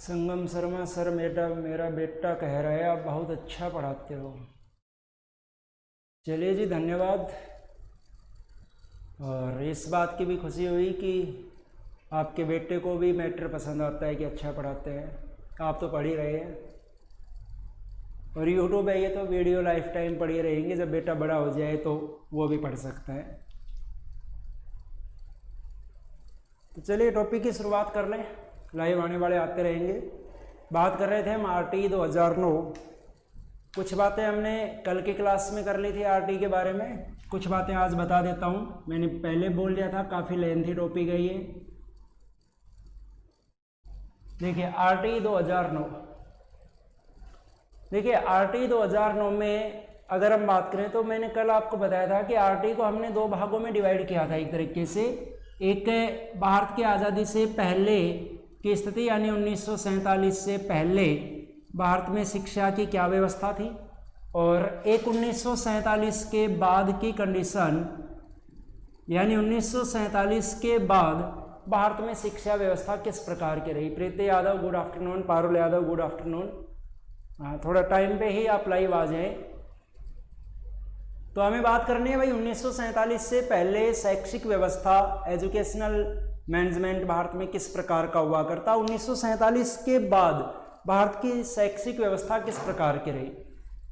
संगम Sharma sir, मेरा बेटा कह रहा है आप बहुत अच्छा पढ़ाते हो। चलिए जी, धन्यवाद। और इस बात की भी खुशी हुई कि आपके बेटे को भी मैटर पसंद आता है कि अच्छा पढ़ाते हैं। आप तो पढ़ ही रहे हैं और यूट्यूब है ये तो वीडियो लाइफ टाइम पढ़ी रहेंगे। जब बेटा बड़ा हो जाए तो वो भी पढ़ सकता है। तो चलिए टॉपिक की शुरुआत कर लें, लाइव आने वाले आते रहेंगे। बात कर रहे थे हम RTE 2009। कुछ बातें हमने कल की क्लास में कर ली थी RTE के बारे में, कुछ बातें आज बता देता हूँ। मैंने पहले बोल दिया था काफ़ी लेंथी टॉपिक है ये। देखिए RTE 2009, देखिए RTE 2009 में अगर हम बात करें तो मैंने कल आपको बताया था कि RTE को हमने दो भागों में डिवाइड किया था। एक तरीके से एक भारत की आज़ादी से पहले की स्थिति यानी 1947 से पहले भारत में शिक्षा की क्या व्यवस्था थी, और एक 1947 के बाद की कंडीशन यानी 1947 के बाद भारत में शिक्षा व्यवस्था किस प्रकार की रही। Preeti Yadav good afternoon, Parul Yadav good afternoon. हाँ, थोड़ा टाइम पे ही आप लाइव आ जाएं। तो हमें बात करनी है भाई 1947 से पहले शैक्षिक व्यवस्था, एजुकेशनल मैनेजमेंट भारत में किस प्रकार का हुआ करता। 1947 के बाद भारत की शैक्षिक व्यवस्था किस प्रकार की रही।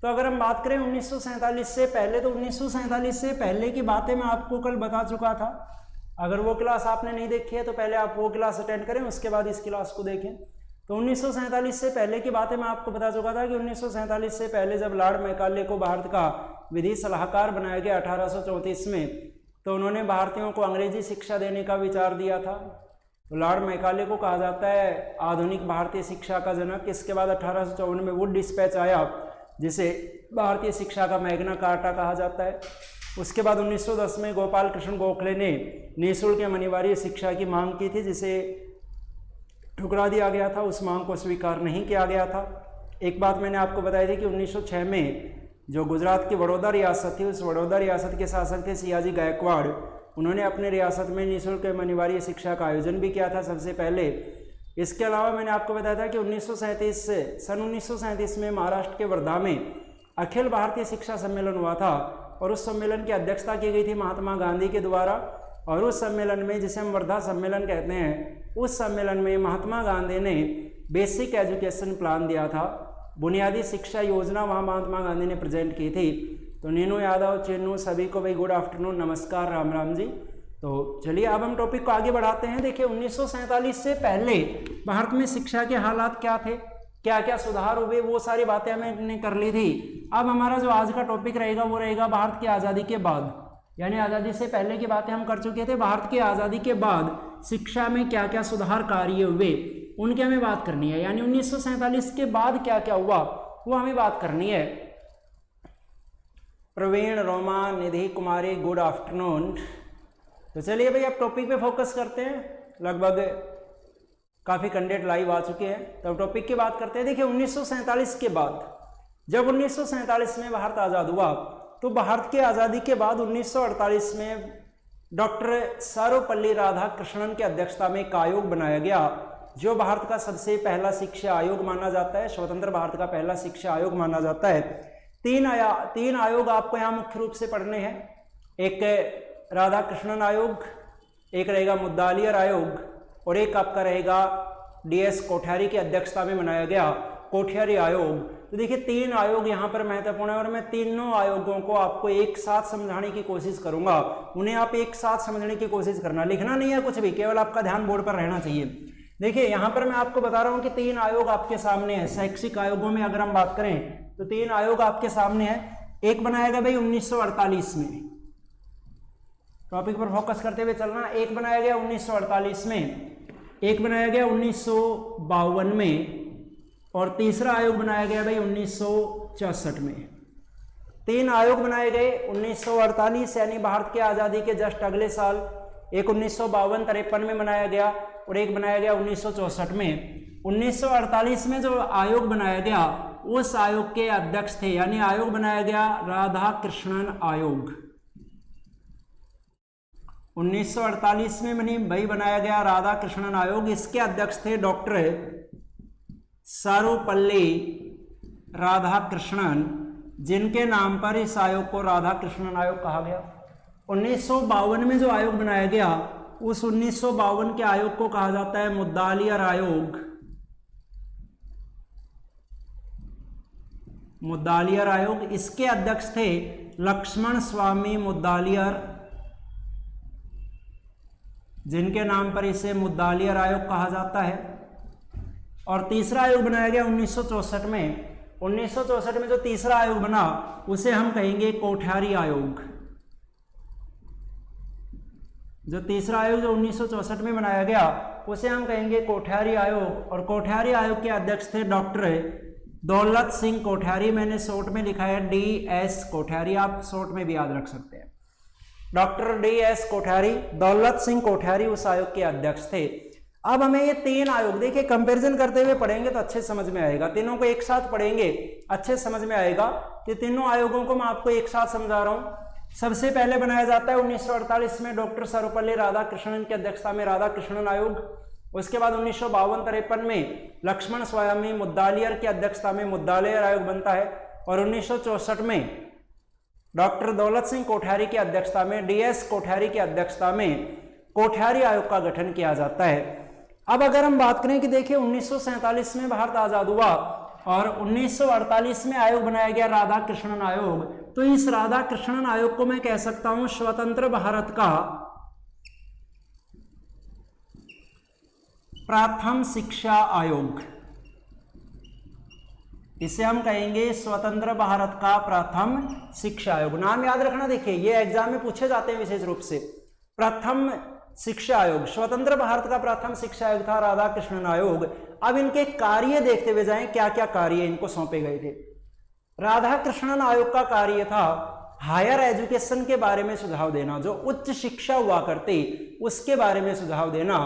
तो अगर हम बात करें 1947 से पहले, तो 1947 से पहले की बातें मैं आपको कल बता चुका था। अगर वो क्लास आपने नहीं देखी है तो पहले आप वो क्लास अटेंड करें, उसके बाद इस क्लास को देखें। तो 1947 से पहले की बातें मैं आपको बता चुका था कि 1947 से पहले जब लॉर्ड मैकाले को भारत का विधि सलाहकार बनाया गया 1834 में, तो उन्होंने भारतीयों को अंग्रेजी शिक्षा देने का विचार दिया था। तो लॉर्ड मैकाले को कहा जाता है आधुनिक भारतीय शिक्षा का जनक। इसके बाद 1854 में वुड डिस्पैच आया, जिसे भारतीय शिक्षा का मैग्ना कार्टा कहा जाता है। उसके बाद 1910 में गोपाल कृष्ण गोखले ने निःशुल्क अनिवार्य शिक्षा की मांग की थी, जिसे ठुकरा दिया गया था। उस मांग को स्वीकार नहीं किया गया था। एक बात मैंने आपको बताई थी कि 1906 में जो गुजरात की बड़ौदा रियासत थी, उस बड़ौदा रियासत के शासक थे सियाजी गायकवाड़। उन्होंने अपने रियासत में निःशुल्क अनिवार्य शिक्षा का आयोजन भी किया था सबसे पहले। इसके अलावा मैंने आपको बताया था कि 1937 में महाराष्ट्र के वर्धा में अखिल भारतीय शिक्षा सम्मेलन हुआ था, और उस सम्मेलन की अध्यक्षता की गई थी महात्मा गांधी के द्वारा। और उस सम्मेलन में, जिसे हम वर्धा सम्मेलन कहते हैं, उस सम्मेलन में महात्मा गांधी ने बेसिक एजुकेशन प्लान दिया था, बुनियादी शिक्षा योजना वहाँ महात्मा गांधी ने प्रेजेंट की थी। तो नीनू यादव, चिन्नू, सभी को भाई गुड आफ्टरनून, नमस्कार, राम राम जी। तो चलिए अब हम टॉपिक को आगे बढ़ाते हैं। देखिए 1947 से पहले भारत में शिक्षा के हालात क्या थे, क्या क्या सुधार हुए, वो सारी बातें हमने कर ली थी। अब हमारा जो आज का टॉपिक रहेगा वो रहेगा भारत की आज़ादी के बाद, यानी आज़ादी से पहले की बातें हम कर चुके थे। भारत की आज़ादी के बाद शिक्षा में क्या क्या सुधार कार्य हुए उनकी हमें बात करनी है, यानी 1947 के बाद क्या क्या हुआ वो हमें बात करनी है। प्रवीण, रोमा, निधि कुमारी गुड आफ्टरनून। तो चलिए भाई अब टॉपिक पे फोकस करते हैं। लगभग काफ़ी कैंडिडेट लाइव आ चुके हैं, तो टॉपिक की बात करते हैं। देखिए 1947 के बाद, जब 1947 में भारत आज़ाद हुआ, तो भारत की आज़ादी के बाद 1948 में डॉक्टर सर्वपल्ली राधाकृष्णन की अध्यक्षता में एक आयोग बनाया गया, जो भारत का सबसे पहला शिक्षा आयोग माना जाता है, स्वतंत्र भारत का पहला शिक्षा आयोग माना जाता है। तीन आयोग आपको यहाँ मुख्य रूप से पढ़ने हैं। एक राधाकृष्णन आयोग, एक रहेगा मुद्दालियर आयोग, और एक आपका रहेगा DS कोठारी की अध्यक्षता में बनाया गया कोठारी आयोग। तो देखिए तीन आयोग यहाँ पर महत्वपूर्ण है, और मैं तीनों आयोगों को आपको एक साथ समझाने की कोशिश करूंगा। उन्हें आप एक साथ समझने की कोशिश करना, लिखना नहीं है कुछ भी, केवल आपका ध्यान बोर्ड पर रहना चाहिए। देखिए यहाँ पर मैं आपको बता रहा हूँ कि तीन आयोग आपके सामने है। शैक्षिक आयोगों में अगर हम बात करें तो तीन आयोग आपके सामने है। एक बनाया गया भाई 1948 में, टॉपिक पर फोकस करते हुए चलना। एक बनाया गया 1948 में, एक बनाया गया 1952 में, और तीसरा आयोग बनाया गया भाई 1964 में। तीन आयोग बनाए गए 1948 यानी भारत की आज़ादी के जस्ट अगले साल, एक 1952-53 में बनाया गया, और एक बनाया गया 1964 में। 1948 में जो आयोग बनाया गया उस आयोग के अध्यक्ष थे, यानी आयोग बनाया गया राधाकृष्णन आयोग। 1948 में भाई बनाया गया राधाकृष्णन आयोग। इसके अध्यक्ष थे डॉक्टर सर्वपल्ली राधाकृष्णन, जिनके नाम पर इस आयोग को राधाकृष्णन आयोग कहा गया। 1952 में जो आयोग बनाया गया उस 1952 के आयोग को कहा जाता है मुद्दालियर आयोग। मुद्दालियर आयोग, इसके अध्यक्ष थे लक्ष्मण स्वामी मुद्दालियर, जिनके नाम पर इसे मुद्दालियर आयोग कहा जाता है। और तीसरा आयोग बनाया गया 1964 में। 1964 में जो तीसरा आयोग बना उसे हम कहेंगे कोठारी आयोग। जो तीसरा आयोग जो 1964 में बनाया गया उसे हम कहेंगे कोठारी आयोग। और कोठारी आयोग के अध्यक्ष थे डॉक्टर दौलत सिंह कोठारी। मैंने शॉर्ट में लिखा है DS कोठारी, आप शॉर्ट में भी याद रख सकते हैं। डॉक्टर DS कोठारी, दौलत सिंह कोठारी उस आयोग के अध्यक्ष थे। अब हमें ये तीन आयोग देखिए कंपैरिजन करते हुए पढ़ेंगे तो अच्छे समझ में आएगा। तीनों को एक साथ पढ़ेंगे अच्छे समझ में आएगा कि तीनों आयोगों को मैं आपको एक साथ समझा रहा हूं। सबसे पहले बनाया जाता है 1948 में डॉक्टर सर्वपल्ली राधाकृष्णन की अध्यक्षता में राधाकृष्णन आयोग। उसके बाद 1952-53 में लक्ष्मण स्वामी मुद्दालियर की अध्यक्षता में मुद्दालियर आयोग बनता है। और 1964 में डॉक्टर दौलत सिंह कोठारी की अध्यक्षता में DS कोठारी की अध्यक्षता में कोठारी आयोग का गठन किया जाता है। अब अगर हम बात करें कि देखिए 1947 में भारत आजाद हुआ और 1948 में आयोग बनाया गया राधाकृष्णन आयोग, तो इस राधाकृष्णन आयोग को मैं कह सकता हूं स्वतंत्र भारत का प्रथम शिक्षा आयोग। इसे हम कहेंगे स्वतंत्र भारत का प्रथम शिक्षा आयोग। नाम याद रखना, देखिए ये एग्जाम में पूछे जाते हैं विशेष रूप से। प्रथम शिक्षा आयोग, स्वतंत्र भारत का प्रथम शिक्षा आयोग था राधाकृष्णन आयोग। अब इनके कार्य देखते हुए जाएं, क्या क्या कार्य इनको सौंपे गए थे। राधाकृष्णन आयोग का कार्य था हायर एजुकेशन के बारे में सुझाव देना, जो उच्च शिक्षा हुआ करती उसके बारे में सुझाव देना।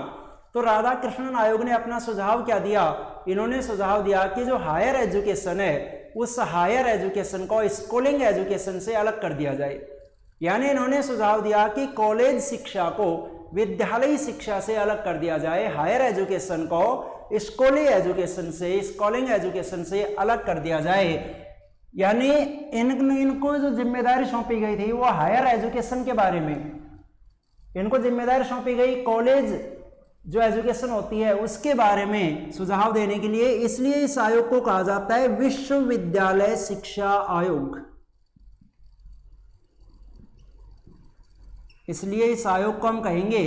तो राधाकृष्णन आयोग ने अपना सुझाव क्या दिया, इन्होंने सुझाव दिया कि जो हायर एजुकेशन है उस हायर एजुकेशन को स्कूलिंग एजुकेशन से अलग कर दिया जाए। यानी इन्होंने सुझाव दिया कि कॉलेज शिक्षा को विद्यालयी शिक्षा से अलग कर दिया जाए, हायर एजुकेशन को स्कूली एजुकेशन से, स्कूलिंग एजुकेशन से अलग कर दिया जाए। यानी इनको जो जिम्मेदारी सौंपी गई थी वो हायर एजुकेशन के बारे में, इनको जिम्मेदारी सौंपी गई कॉलेज जो एजुकेशन होती है उसके बारे में सुझाव देने के लिए। इसलिए इस आयोग को कहा जाता है विश्वविद्यालय शिक्षा आयोग। इसलिए इस आयोग को हम कहेंगे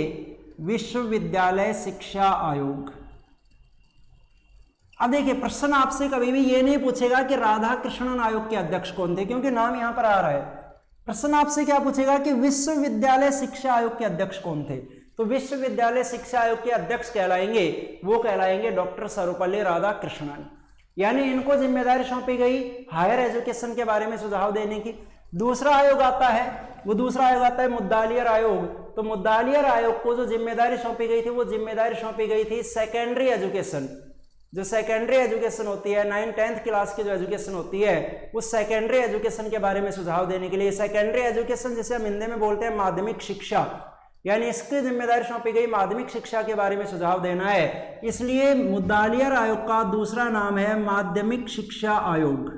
विश्वविद्यालय शिक्षा आयोग। अब देखिए प्रश्न आपसे कभी भी ये नहीं पूछेगा कि राधाकृष्णन आयोग के अध्यक्ष कौन थे, क्योंकि नाम यहां पर आ रहा है। प्रश्न आपसे क्या पूछेगा कि विश्वविद्यालय शिक्षा आयोग के अध्यक्ष कौन थे। तो विश्वविद्यालय शिक्षा आयोग के अध्यक्ष कहलाएंगे, वो कहलाएंगे डॉक्टर सर्वपल्ली राधाकृष्णन। यानी इनको जिम्मेदारी सौंपी गई हायर एजुकेशन के बारे में सुझाव देने की। दूसरा आयोग आता है, वो दूसरा आयोग आता है मुद्दालियर आयोग। तो मुद्दालियर आयोग को जो जिम्मेदारी सौंपी गई थी वो जिम्मेदारी सौंपी गई थी सेकेंडरी एजुकेशन, जो सेकेंडरी एजुकेशन होती है 9th-10th क्लास की जो एजुकेशन होती है उस सेकेंडरी एजुकेशन के बारे में सुझाव देने के लिए। सेकेंडरी एजुकेशन जिसे हम हिंदी में बोलते हैं माध्यमिक शिक्षा, यानी इसकी जिम्मेदारी सौंपी गई माध्यमिक शिक्षा के बारे में सुझाव देना है। इसलिए मुद्दालियर आयोग का दूसरा नाम है माध्यमिक शिक्षा आयोग।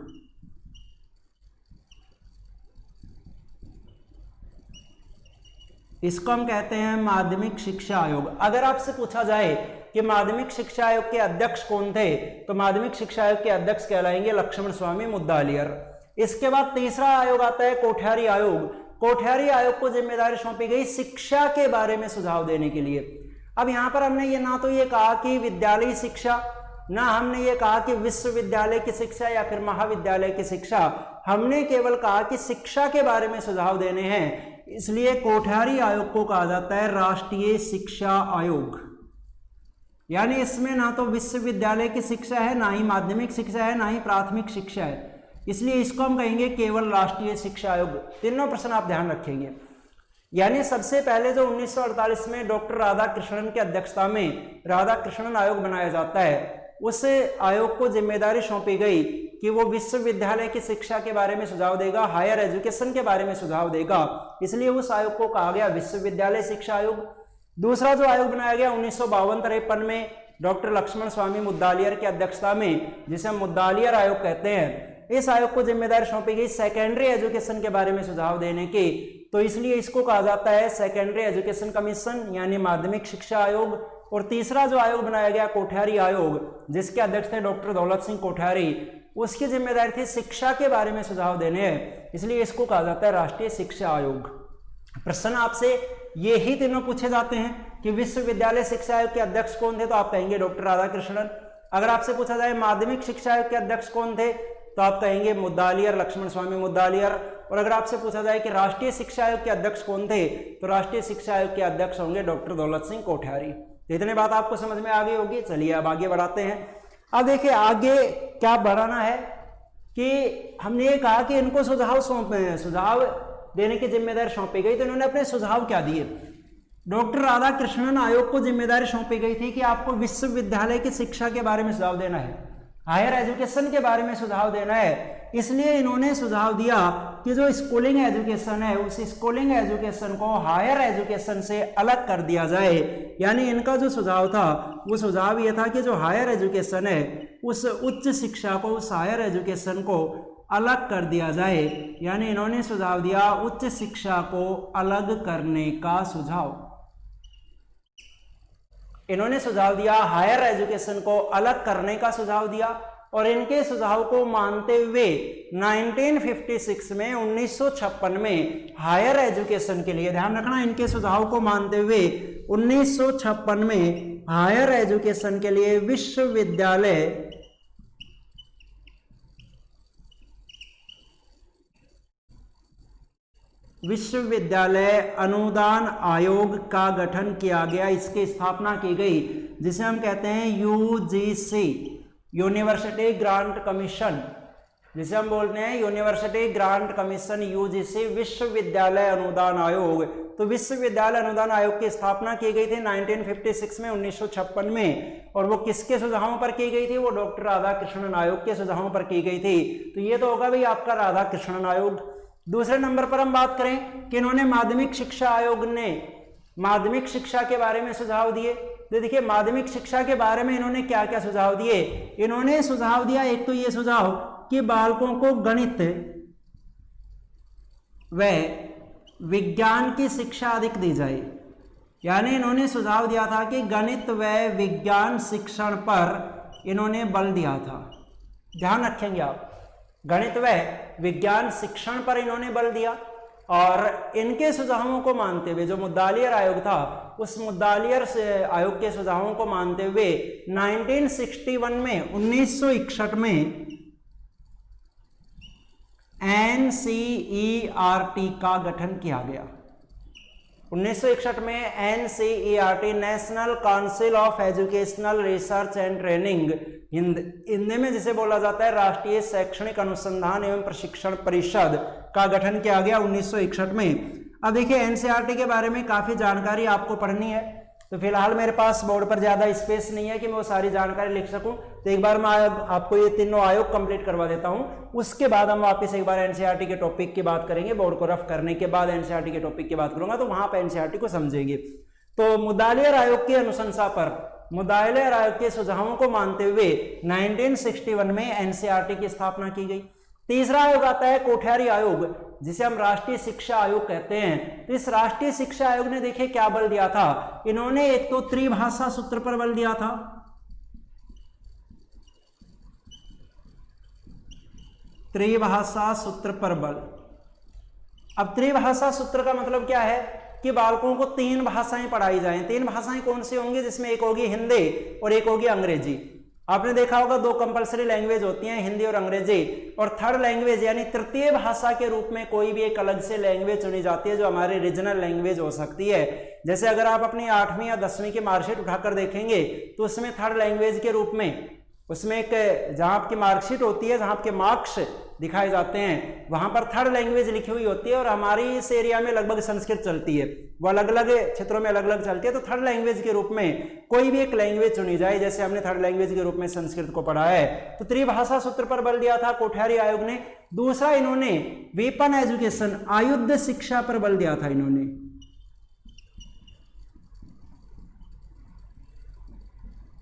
इसको हम कहते हैं माध्यमिक शिक्षा आयोग। अगर आपसे पूछा जाए कि माध्यमिक शिक्षा आयोग के अध्यक्ष कौन थे, तो माध्यमिक शिक्षा आयोग के अध्यक्ष कहलाएंगे लक्ष्मण स्वामी मुद्दालियर। इसके बाद तीसरा आयोग आता है कोठारी आयोग। कोठारी आयोग को जिम्मेदारी सौंपी गई शिक्षा के बारे में सुझाव देने के लिए। अब यहां पर हमने ये ना तो ये कहा कि विद्यालयी शिक्षा, ना हमने ये कहा कि विश्वविद्यालय की शिक्षा या फिर महाविद्यालय की शिक्षा, हमने केवल कहा कि शिक्षा के बारे में सुझाव देने हैं। इसलिए कोठारी आयोग को कहा जाता है राष्ट्रीय शिक्षा आयोग। यानी इसमें ना तो विश्वविद्यालय की शिक्षा है, ना ही माध्यमिक शिक्षा है, ना ही प्राथमिक शिक्षा है, इसलिए इसको हम कहेंगे केवल राष्ट्रीय शिक्षा आयोग। तीनों प्रश्न आप ध्यान रखेंगे। यानी सबसे पहले जो 1948 में डॉक्टर राधाकृष्णन की अध्यक्षता में राधाकृष्णन आयोग बनाया जाता है, उस आयोग को जिम्मेदारी सौंपी गई कि वो विश्वविद्यालय की शिक्षा के बारे में सुझाव देगा, हायर एजुकेशन के बारे में सुझाव देगा। इसलिए उस आयोग को कहा गया विश्वविद्यालय शिक्षा आयोग। दूसरा जो आयोग बनाया गया 1952-53 में डॉक्टर लक्ष्मण स्वामी मुद्दालियर की अध्यक्षता में, जिसे हम मुद्दालियर आयोग कहते हैं, इस आयोग को जिम्मेदारी सौंपी गई सेकेंडरी एजुकेशन के बारे में सुझाव देने की। तो इसलिए इसको कहा जाता है सेकेंडरी एजुकेशन कमीशन यानी माध्यमिक शिक्षा आयोग। और तीसरा जो आयोग बनाया गया कोठारी आयोग, जिसके अध्यक्ष थे डॉक्टर दौलत सिंह कोठारी, उसकी जिम्मेदारी थी शिक्षा के बारे में सुझाव देने हैं, इसलिए इसको कहा जाता है राष्ट्रीय शिक्षा आयोग। प्रश्न आपसे ये ही तीनों पूछे जाते हैं कि विश्वविद्यालय शिक्षा आयोग के अध्यक्ष कौन थे, तो आप कहेंगे डॉक्टर राधाकृष्णन। अगर आपसे पूछा जाए माध्यमिक शिक्षा आयोग के अध्यक्ष कौन थे, तो आप कहेंगे मुद्दालियर, लक्ष्मण स्वामी मुद्दालियर। और अगर आपसे पूछा जाए कि राष्ट्रीय शिक्षा आयोग के अध्यक्ष कौन थे, तो राष्ट्रीय शिक्षा आयोग के अध्यक्ष होंगे डॉक्टर दौलत सिंह कोठारी। इतने बात आपको समझ में आ गई होगी। चलिए अब आगे बढ़ाते हैं। अब देखिए आगे क्या बढ़ाना है कि हमने ये कहा कि इनको सुझाव देने की जिम्मेदारी सौंपी गई, तो इन्होंने अपने सुझाव क्या दिए। डॉक्टर राधाकृष्णन आयोग को जिम्मेदारी सौंपी गई थी कि आपको विश्वविद्यालय की शिक्षा के बारे में सुझाव देना है, हायर एजुकेशन के बारे में सुझाव देना है। इसलिए इन्होंने सुझाव दिया कि जो स्कूलिंग एजुकेशन है, उस स्कूलिंग एजुकेशन को हायर एजुकेशन से अलग कर दिया जाए। यानी इनका जो सुझाव था वो सुझाव ये था कि जो हायर एजुकेशन है, उस उच्च शिक्षा को, उस हायर एजुकेशन को अलग कर दिया जाए। यानी इन्होंने सुझाव दिया उच्च शिक्षा को अलग करने का सुझाव। इन्होंने सुझाव दिया हायर एजुकेशन को अलग करने का सुझाव दिया। और इनके सुझाव को मानते हुए 1956 में 1956 में हायर एजुकेशन के लिए, ध्यान रखना, इनके सुझाव को मानते हुए 1956 में हायर एजुकेशन के लिए विश्वविद्यालय अनुदान आयोग का गठन किया गया। इसकी स्थापना की गई, जिसे हम कहते हैं यूजीसी, यूनिवर्सिटी ग्रांट कमीशन, जिसे हम बोलते हैं यूनिवर्सिटी ग्रांट कमीशन, यूजीसी, विश्वविद्यालय अनुदान आयोग। तो विश्वविद्यालय अनुदान आयोग की स्थापना की गई थी 1956 में, 1956 में। और वो किसके सुझावों पर की गई थी? वो डॉक्टर राधाकृष्णन आयोग के सुझावों पर की गई थी। तो ये तो होगा भाई आपका राधाकृष्णन आयोग। दूसरे नंबर पर हम बात करें कि इन्होंने माध्यमिक शिक्षा आयोग ने माध्यमिक शिक्षा के बारे में सुझाव दिए। तो देखिए माध्यमिक शिक्षा के बारे में इन्होंने क्या क्या सुझाव दिए। इन्होंने सुझाव दिया, एक तो ये सुझाव कि बालकों को गणित व विज्ञान की शिक्षा अधिक दी जाए। यानी इन्होंने सुझाव दिया था कि गणित व विज्ञान शिक्षण पर इन्होंने बल दिया था। ध्यान रखेंगे आप, गणित व विज्ञान शिक्षण पर इन्होंने बल दिया। और इनके सुझावों को मानते हुए जो मुद्दालियर आयोग था, उस मुद्दालियर आयोग के सुझावों को मानते हुए 1961 में 1961 में NCERT का गठन किया गया। 1961 में NCERT, national council of educational research and training, Hindi में जिसे बोला जाता है राष्ट्रीय शैक्षणिक अनुसंधान एवं प्रशिक्षण परिषद, का गठन किया गया 1961 में। अब देखिए NCERT के बारे में काफी जानकारी आपको पढ़नी है, तो फिलहाल मेरे पास बोर्ड पर ज्यादा स्पेस नहीं है कि मैं वो सारी जानकारी लिख सकूं। तो एक बार मैं आपको ये तीनों आयोग कंप्लीट करवा देता हूं, उसके बाद हम वापस एक बार NCERT के टॉपिक की बात करेंगे। बोर्ड को रफ करने के बाद NCERT के टॉपिक की बात करूंगा, तो वहां पर NCERT को समझेंगे। तो मुद्दालियर आयोग की अनुशंसा पर, मुद्दालियर आयोग के सुझावों को मानते हुए 1961 में NCERT की स्थापना की गई। तीसरा आयोग आता है कोठारी आयोग, जिसे हम राष्ट्रीय शिक्षा आयोग कहते हैं। तो इस राष्ट्रीय शिक्षा आयोग ने देखिए क्या बल दिया था। इन्होंने एक तो त्रिभाषा सूत्र पर बल दिया था, त्रिभाषा सूत्र पर बल। अब त्रिभाषा सूत्र का मतलब क्या है कि बालकों को 3 भाषाएं पढ़ाई जाएं। 3 भाषाएं कौन सी होंगी? जिसमें एक होगी हिंदी और एक होगी अंग्रेजी। आपने देखा होगा 2 कंपलसरी लैंग्वेज होती हैं, हिंदी और अंग्रेजी। और थर्ड लैंग्वेज यानी तृतीय भाषा के रूप में कोई भी एक अलग से लैंग्वेज चुनी जाती है, जो हमारी रीजनल लैंग्वेज हो सकती है। जैसे अगर आप अपनी 8वीं या 10वीं की मार्कशीट उठाकर देखेंगे तो उसमें थर्ड लैंग्वेज के रूप में, उसमें एक जहां आपकी मार्कशीट होती है, जहां आपके मार्क्स दिखाए जाते हैं, वहां पर थर्ड लैंग्वेज लिखी हुई होती है। और हमारी इस एरिया में लगभग संस्कृत चलती है, वो अलग अलग क्षेत्रों में अलग अलग चलती है। तो थर्ड लैंग्वेज के रूप में कोई भी एक लैंग्वेज चुनी जाए, जैसे हमने थर्ड लैंग्वेज के रूप में संस्कृत को पढ़ा है। तो त्रिभाषा सूत्र पर बल दिया था कोठारी आयोग ने। दूसरा, इन्होंने वेपन एजुकेशन, आयुध शिक्षा पर बल दिया था इन्होंने।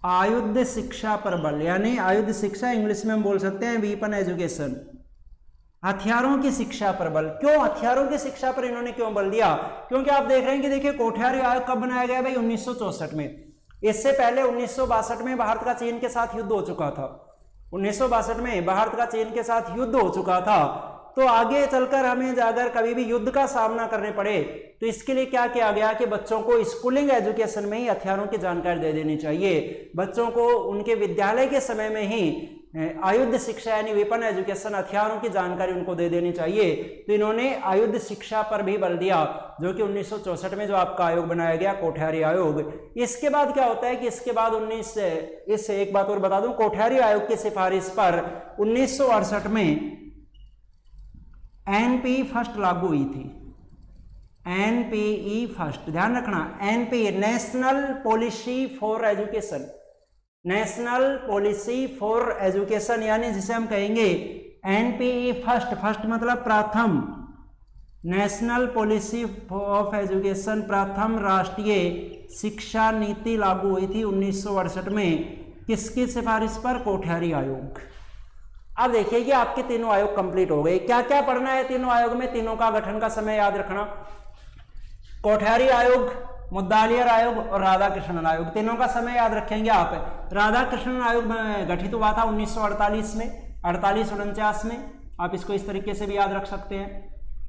आयुध शिक्षा पर बल, यानी आयुध शिक्षा इंग्लिश में हम बोल सकते हैं वेपन एजुकेशन, हथियारों की शिक्षा पर बल। क्यों हथियारों की शिक्षा पर इन्होंने क्यों बल दिया? क्योंकि आप देख रहे हैं कि देखिए कोठारी आयोग कब बनाया गया भाई? 1964 में। इससे पहले 1962 में भारत का चीन के साथ युद्ध हो चुका था। 1962 में भारत का चीन के साथ युद्ध हो चुका था। तो आगे चलकर हमें अगर कभी भी युद्ध का सामना करने पड़े तो इसके लिए क्या किया गया कि बच्चों को स्कूलिंग एजुकेशन में ही हथियारों की जानकारी दे देनी चाहिए। बच्चों को उनके विद्यालय के समय में ही आयुध शिक्षा यानी वेपन एजुकेशन, हथियारों की जानकारी उनको दे देनी चाहिए। तो इन्होंने आयुध शिक्षा पर भी बल दिया, जो कि 1964 में जो आपका आयोग बनाया गया कोठारी आयोग। इसके बाद क्या होता है कि इसके बाद एक बात और बता दूं, कोठारी आयोग की सिफारिश पर 1968 में एनपीई फर्स्ट लागू हुई थी। एनपीई फर्स्ट, ध्यान रखना, NPE national policy for education, national policy for education, यानी जिसे हम कहेंगे एनपीई फर्स्ट। फर्स्ट मतलब प्रथम, नेशनल पॉलिसी ऑफ एजुकेशन, प्रथम राष्ट्रीय शिक्षा नीति लागू हुई थी 1968 में। किसकी सिफारिश पर? कोठारी आयोग। अब देखिए कि आपके तीनों आयोग कंप्लीट हो गए। क्या क्या पढ़ना है तीनों आयोग में? तीनों का गठन का समय याद रखना, कोठारी आयोग, मुद्दालियर आयोग और राधा कृष्णन आयोग, तीनों का समय याद रखेंगे आप। राधा कृष्णन आयोग गठित हुआ था 1948 में, 48-49 में, आप इसको इस तरीके से भी याद रख सकते हैं।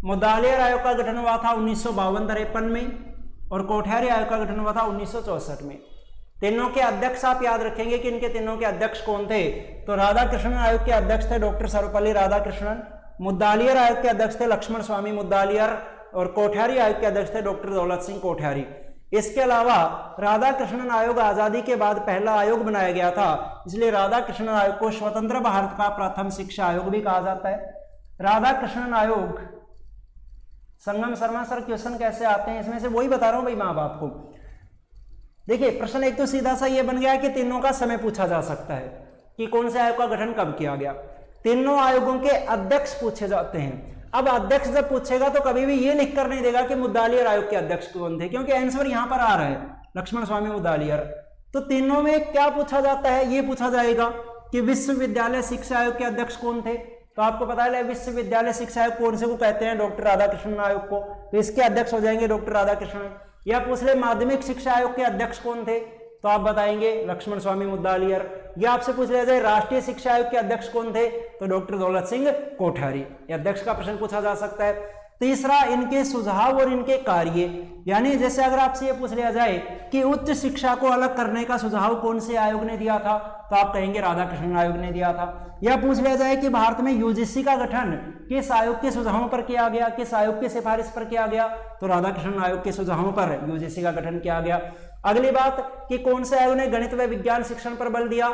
मुद्दालियर आयोग का गठन हुआ था 1952-53 में और कोठारी आयोग का गठन हुआ था 1964 में। तीनों के अध्यक्ष आप याद रखेंगे कि इनके तीनों के अध्यक्ष कौन थे? तो राधा कृष्णन आयोग के अध्यक्ष थे डॉक्टर सर्वपल्ली राधाकृष्णन, मुद्दालियर आयोग के अध्यक्ष थे लक्ष्मण स्वामी मुद्दालियर और कोठारी आयोग के अध्यक्ष थे डॉक्टर दौलत सिंह कोठारी। इसके अलावा राधा कृष्णन आयोग आजादी के बाद पहला आयोग बनाया गया था, इसलिए राधा कृष्णन आयोग को स्वतंत्र भारत का प्रथम शिक्षा आयोग भी कहा जाता है। राधा कृष्णन आयोग, संगम शर्मा सर क्वेश्चन कैसे आते हैं इसमें से वही बता रहा हूं भाई माँ बाप को। देखिए प्रश्न एक तो सीधा सा ये बन गया कि तीनों का समय पूछा जा सकता है कि कौन से आयोग का गठन कब किया गया। तीनों आयोगों के अध्यक्ष पूछे जाते हैं। अब अध्यक्ष जब पूछेगा तो कभी भी ये लिख कर नहीं देगा कि मुद्दालियर आयोग के अध्यक्ष कौन थे, क्योंकि आंसर यहां पर आ रहा है लक्ष्मण स्वामी मुद्दालियर। तो तीनों में क्या पूछा जाता है? ये पूछा जाएगा कि विश्वविद्यालय शिक्षा आयोग के अध्यक्ष कौन थे। तो आपको पता है विश्वविद्यालय शिक्षा आयोग कौन से को कहते हैं? डॉक्टर राधाकृष्णन आयोग को। तो इसके अध्यक्ष हो जाएंगे डॉक्टर राधाकृष्णन। या पूछ ले माध्यमिक शिक्षा आयोग के अध्यक्ष कौन थे, तो आप बताएंगे लक्ष्मण स्वामी मुद्दालियर। या आपसे पूछ लिया जाए राष्ट्रीय शिक्षा आयोग के अध्यक्ष कौन थे, तो डॉक्टर दौलत सिंह कोठारी। अध्यक्ष का प्रश्न पूछा जा सकता है। तीसरा, इनके सुझाव और इनके कार्य, यानी जैसे अगर आपसे ये पूछ लिया जाए कि उच्च शिक्षा को अलग करने का सुझाव कौन से आयोग ने दिया था, तो आप कहेंगे राधाकृष्णन आयोग ने दिया था। या पूछ लिया जाए कि भारत में यूजीसी का गठन किस आयोग के सुझावों पर किया गया, किस आयोग की सिफारिश पर किया गया, तो राधाकृष्णन आयोग के सुझावों पर यूजीसी का गठन किया गया। अगली बात कि कौन से आयोग ने गणित व विज्ञान शिक्षण पर बल दिया,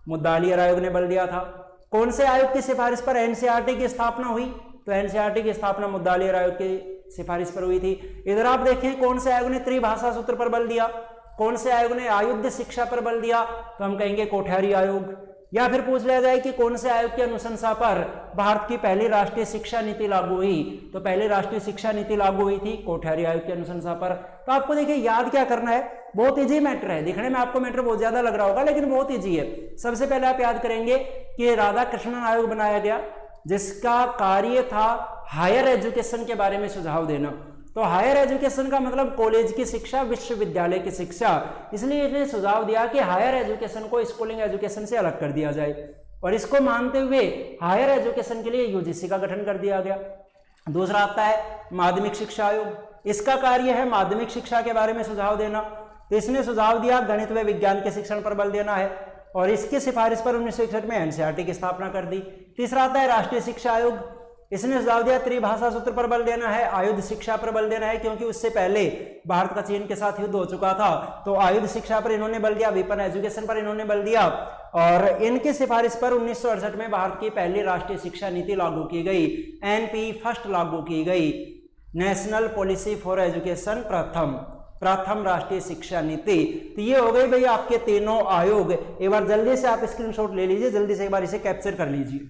मुद्दालियर आयोग ने बल दिया था। कौन से आयोग की सिफारिश पर एनसीईआरटी की स्थापना हुई, तो एनसीईआरटी की स्थापना मुद्दालियर आयोग की सिफारिश पर हुई थी। इधर आप देखें कौन से आयोग ने त्रिभाषा सूत्र पर बल दिया, कौन से आयोग ने आयुध शिक्षा पर बल दिया, तो हम कहेंगे कोठारी आयोग। या फिर पूछ लिया जाए कि कौन से आयोग की अनुशंसा पर भारत की पहली राष्ट्रीय शिक्षा नीति लागू हुई, तो पहली राष्ट्रीय शिक्षा नीति लागू हुई थी कोठारी आयोग की अनुशंसा पर। तो आपको देखिए याद क्या करना है, बहुत इजी मैटर है। दिखने में आपको मैटर बहुत ज्यादा लग रहा होगा लेकिन बहुत इजी है। सबसे पहले आप याद करेंगे कि राधाकृष्णन आयोग बनाया गया जिसका कार्य था हायर एजुकेशन के बारे में सुझाव देना। तो हायर एजुकेशन का मतलब कॉलेज की शिक्षा, विश्वविद्यालय की शिक्षा, इसलिए इसने सुझाव दिया कि हायर एजुकेशन को स्कूलिंग एजुकेशन से अलग कर दिया जाए और इसको मानते हुए हायर एजुकेशन के लिए यूजीसी का गठन कर दिया गया। दूसरा आता है माध्यमिक शिक्षा आयोग, इसका कार्य है माध्यमिक शिक्षा के बारे में सुझाव देना। तो इसने सुझाव दिया गणित व विज्ञान के शिक्षण पर बल देना है और इसकी सिफारिश पर 1961 में एनसीईआरटी की स्थापना कर दी। तीसरा आता है राष्ट्रीय शिक्षा आयोग, इसने सुझाव दिया त्रिभाषा सूत्र पर बल देना है, आयुध शिक्षा पर बल देना है, क्योंकि उससे पहले भारत का चीन के साथ युद्ध हो चुका था। तो आयुध शिक्षा पर इन्होंने बल दिया, वेपन एजुकेशन पर इन्होंने बल दिया और इनकी सिफारिश पर 1968 में भारत की पहली राष्ट्रीय शिक्षा नीति लागू की गई, एनपीई फर्स्ट लागू की गई, नेशनल पॉलिसी फॉर एजुकेशन प्रथम राष्ट्रीय शिक्षा नीति। तो ये हो गई भाई आपके तीनों आयोग। एक बार जल्दी से आप स्क्रीनशॉट ले लीजिए, जल्दी से एक बार इसे कैप्चर कर लीजिए।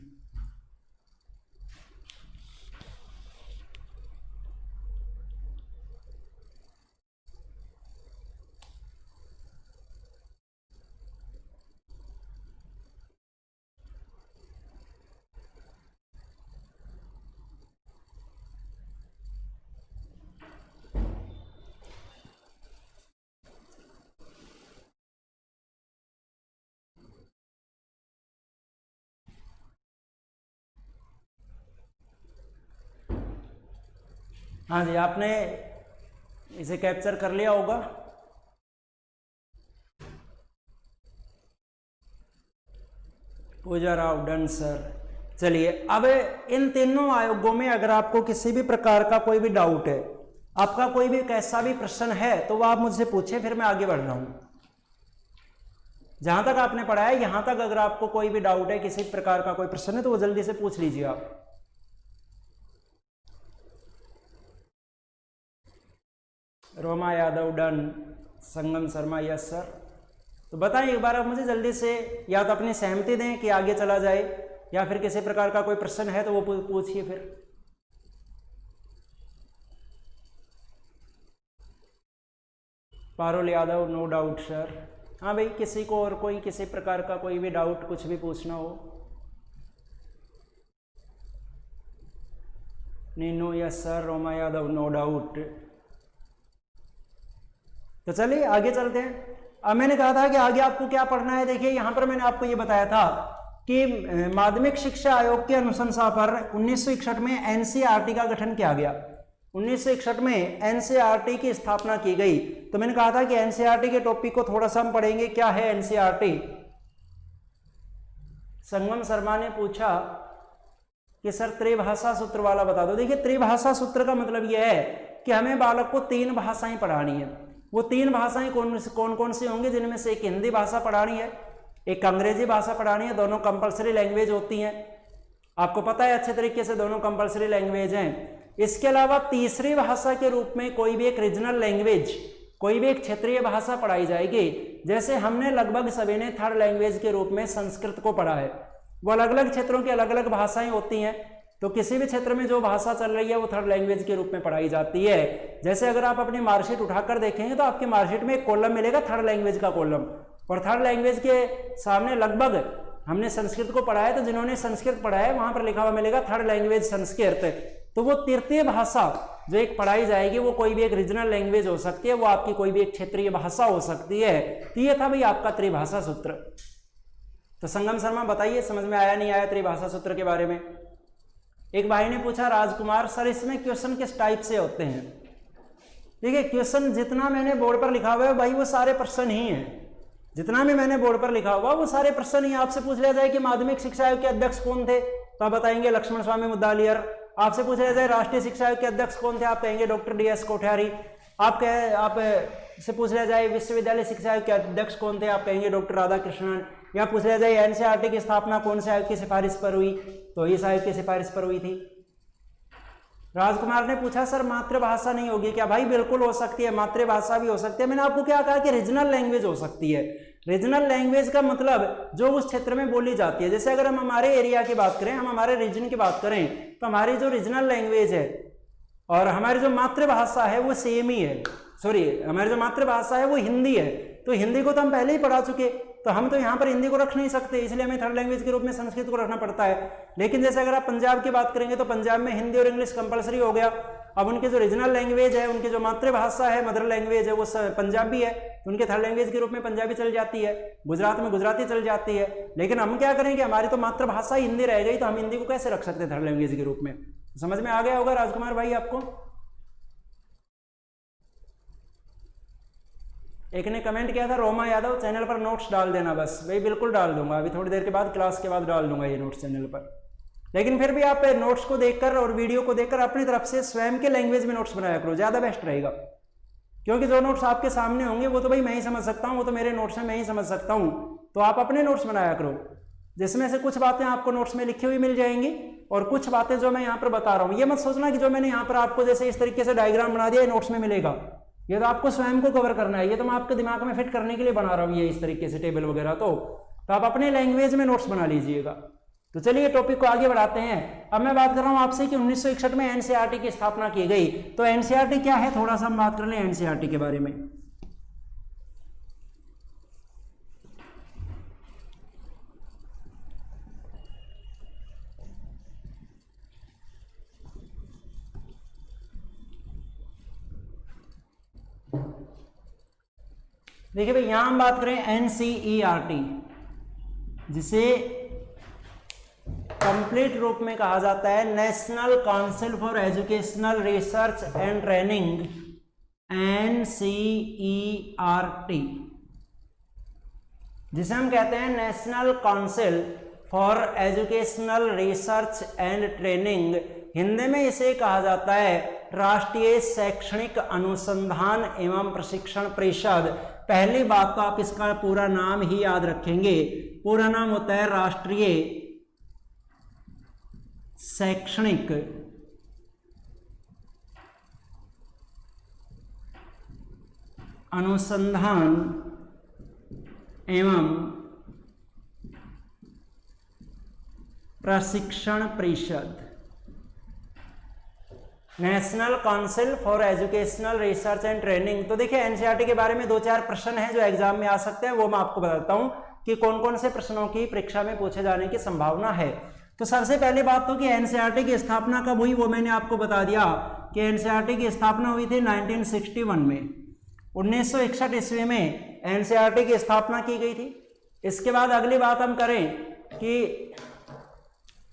हाँ जी, आपने इसे कैप्चर कर लिया होगा। पूजा राव, डन सर। चलिए, अब इन तीनों आयोगों में अगर आपको किसी भी प्रकार का कोई भी डाउट है, आपका कोई भी कैसा भी प्रश्न है, तो वो आप मुझसे पूछे, फिर मैं आगे बढ़ रहा हूं। जहां तक आपने पढ़ा है यहां तक अगर आपको कोई भी डाउट है, किसी प्रकार का कोई प्रश्न है, तो वो जल्दी से पूछ लीजिए आप। रोमा यादव, डन। संगम शर्मा, यस सर। तो बताएं एक बार आप मुझे जल्दी से, या तो अपनी सहमति दें कि आगे चला जाए, या फिर किसी प्रकार का कोई प्रश्न है तो वो पूछिए फिर। Parul Yadav, no doubt sir. हाँ भाई, किसी को और कोई किसी प्रकार का कोई भी डाउट, कुछ भी पूछना हो। Neenu, yes sir. Roma Yadav, no doubt. तो चलिए आगे चलते हैं। अब मैंने कहा था कि आगे आपको क्या पढ़ना है। देखिए यहां पर मैंने आपको ये बताया था कि माध्यमिक शिक्षा आयोग की अनुशंसा पर 1961 में एनसीईआरटी का गठन किया गया। 1961 में एनसीईआरटी की स्थापना की गई। तो मैंने कहा था कि एनसीईआरटी के टॉपिक को थोड़ा सा हम पढ़ेंगे। क्या है एनसीईआरटी? संगम शर्मा ने पूछा कि सर त्रिभाषा सूत्र वाला बता दो। देखिए त्रिभाषा सूत्र का मतलब यह है कि हमें बालक को 3 भाषाएं पढ़ानी है। वो 3 भाषाएं कौन कौन सी होंगी? जिनमें से एक हिंदी भाषा पढ़ानी है, एक अंग्रेजी भाषा पढ़ानी है। दोनों कंपलसरी लैंग्वेज होती हैं, आपको पता है अच्छे तरीके से, दोनों कंपलसरी लैंग्वेज हैं। इसके अलावा तीसरी भाषा के रूप में कोई भी एक रीजनल लैंग्वेज, कोई भी एक क्षेत्रीय भाषा पढ़ाई जाएगी। जैसे हमने लगभग सभी ने थर्ड लैंग्वेज के रूप में संस्कृत को पढ़ा है। वो अलग अलग क्षेत्रों की अलग अलग भाषाएं होती हैं, तो किसी भी क्षेत्र में जो भाषा चल रही है वो थर्ड लैंग्वेज के रूप में पढ़ाई जाती है। जैसे अगर आप अपनी मार्कशीट उठाकर देखेंगे तो आपकी मार्कशीट में एक कॉलम मिलेगा थर्ड लैंग्वेज का कॉलम, और थर्ड लैंग्वेज के सामने लगभग हमने संस्कृत को पढ़ा है, तो जिन्होंने संस्कृत पढ़ा है वहां पर लिखा हुआ मिलेगा थर्ड लैंग्वेज संस्कृत। तो वो तृतीय भाषा जो एक पढ़ाई जाएगी वो कोई भी एक रीजनल लैंग्वेज हो सकती है, वो आपकी कोई भी एक क्षेत्रीय भाषा हो सकती है। तो ये था भाई आपका त्रिभाषा सूत्र। तो संगम शर्मा बताइए, समझ में आया नहीं आया त्रिभाषा सूत्र के बारे में? एक भाई ने पूछा, राजकुमार सर इसमें क्वेश्चन किस टाइप से होते हैं? देखिए क्वेश्चन जितना मैंने बोर्ड पर लिखा हुआ है भाई वो सारे प्रश्न ही हैं। जितना भी मैंने बोर्ड पर लिखा हुआ वो सारे प्रश्न ही। आपसे पूछ लिया जाए कि माध्यमिक शिक्षा आयोग के अध्यक्ष कौन थे, तो आप बताएंगे लक्ष्मण स्वामी मुद्दालियर। आपसे पूछ लिया जाए राष्ट्रीय शिक्षा आयोग के अध्यक्ष कौन थे, आप कहेंगे डॉक्टर DS कोठारी। आप से पूछ लिया जाए विश्वविद्यालय शिक्षा आयोग के अध्यक्ष कौन थे, आप कहेंगे डॉक्टर राधाकृष्णन। या पूछ लिया जाए एनसीईआरटी की स्थापना कौन से आयोग की सिफारिश पर हुई, तो इस आयोग की सिफारिश पर हुई थी। राजकुमार ने पूछा सर मातृभाषा नहीं होगी क्या? भाई बिल्कुल हो सकती है, मातृभाषा भी हो सकती है। मैंने आपको क्या कहा कि रीजनल लैंग्वेज हो सकती है। रीजनल लैंग्वेज का मतलब जो उस क्षेत्र में बोली जाती है। जैसे अगर हम हमारे एरिया की बात करें, हम हमारे रीजन की बात करें, तो हमारी जो रीजनल लैंग्वेज है और हमारी जो मातृभाषा है वो सेम ही है। सॉरी, हमारी जो मातृभाषा है वो हिंदी है। तो हिंदी को तो हम पहले ही पढ़ा चुके, तो हम तो यहाँ पर हिंदी को रख नहीं सकते, इसलिए हमें थर्ड लैंग्वेज के रूप में संस्कृत को रखना पड़ता है। लेकिन जैसे अगर आप पंजाब की बात करेंगे तो पंजाब में हिंदी और इंग्लिश कंपलसरी हो गया। अब उनके जो रीजनल लैंग्वेज है, उनकी जो मातृभाषा है, मदर लैंग्वेज है, वो पंजाबी है, तो उनके थर्ड लैंग्वेज के रूप में पंजाबी चल जाती है। गुजरात में गुजराती चल जाती है। लेकिन हम क्या करेंगे, हमारी तो मातृभाषा हिंदी रह गई, तो हम हिंदी को कैसे रख सकते हैं थर्ड लैंग्वेज के रूप में? समझ में आ गया होगा राजकुमार भाई आपको? एक ने कमेंट किया था, रोमा यादव चैनल पर नोट्स डाल देना। बस भाई बिल्कुल डाल दूंगा, अभी थोड़ी देर के बाद, क्लास के बाद डाल दूंगा ये नोट्स चैनल पर। लेकिन फिर भी आप नोट्स को देखकर और वीडियो को देखकर अपनी तरफ से स्वयं के लैंग्वेज में नोट्स बनाया करो, ज़्यादा बेस्ट रहेगा। क्योंकि जो नोट्स आपके सामने होंगे वो तो भाई मैं ही समझ सकता हूँ, वो तो मेरे नोट्स में मैं ही समझ सकता हूँ। तो आप अपने नोट्स बनाया करो, जिसमें से कुछ बातें आपको नोट्स में लिखी हुई मिल जाएंगी और कुछ बातें जो मैं यहाँ पर बता रहा हूँ। ये मत सोचना कि जो मैंने यहाँ पर आपको जैसे इस तरीके से डायग्राम बना दिया नोट्स में मिलेगा। ये तो आपको स्वयं को कवर करना है, ये तो मैं आपके दिमाग में फिट करने के लिए बना रहा हूँ ये इस तरीके से टेबल वगैरह। तो आप अपने लैंग्वेज में नोट्स बना लीजिएगा। तो चलिए टॉपिक को आगे बढ़ाते हैं। अब मैं बात कर रहा हूँ आपसे कि 1961 में एनसीईआरटी की स्थापना की गई। तो एनसीईआरटी क्या है, थोड़ा सा हम बात कर लें एनसीईआरटी के बारे में। देखिए भाई यहां हम बात करें एनसीईआरटी, जिसे कंप्लीट रूप में कहा जाता है national council for educational research and training, NCERT, जिसे हम कहते हैं national council for educational research and training. Hindi में इसे कहा जाता है राष्ट्रीय शैक्षणिक अनुसंधान एवं प्रशिक्षण परिषद। पहली बात तो आप इसका पूरा नाम ही याद रखेंगे, पूरा नाम होता है राष्ट्रीय शैक्षणिक अनुसंधान एवं प्रशिक्षण परिषद, national council for educational research and training. तो देखिए एनसीईआरटी के बारे में 2-4 प्रश्न हैं जो एग्जाम में आ सकते हैं, वो मैं आपको बताता हूं कि कौन कौन से प्रश्नों की परीक्षा में पूछे जाने की संभावना है। तो सबसे पहली बात तो कि एनसीईआरटी की स्थापना कब हुई वो मैंने आपको बता दिया कि एनसीईआरटी की स्थापना हुई थी 1961 में, 1961 ईस्वी में एनसीईआरटी की स्थापना की गई थी। इसके बाद अगली बात हम करें कि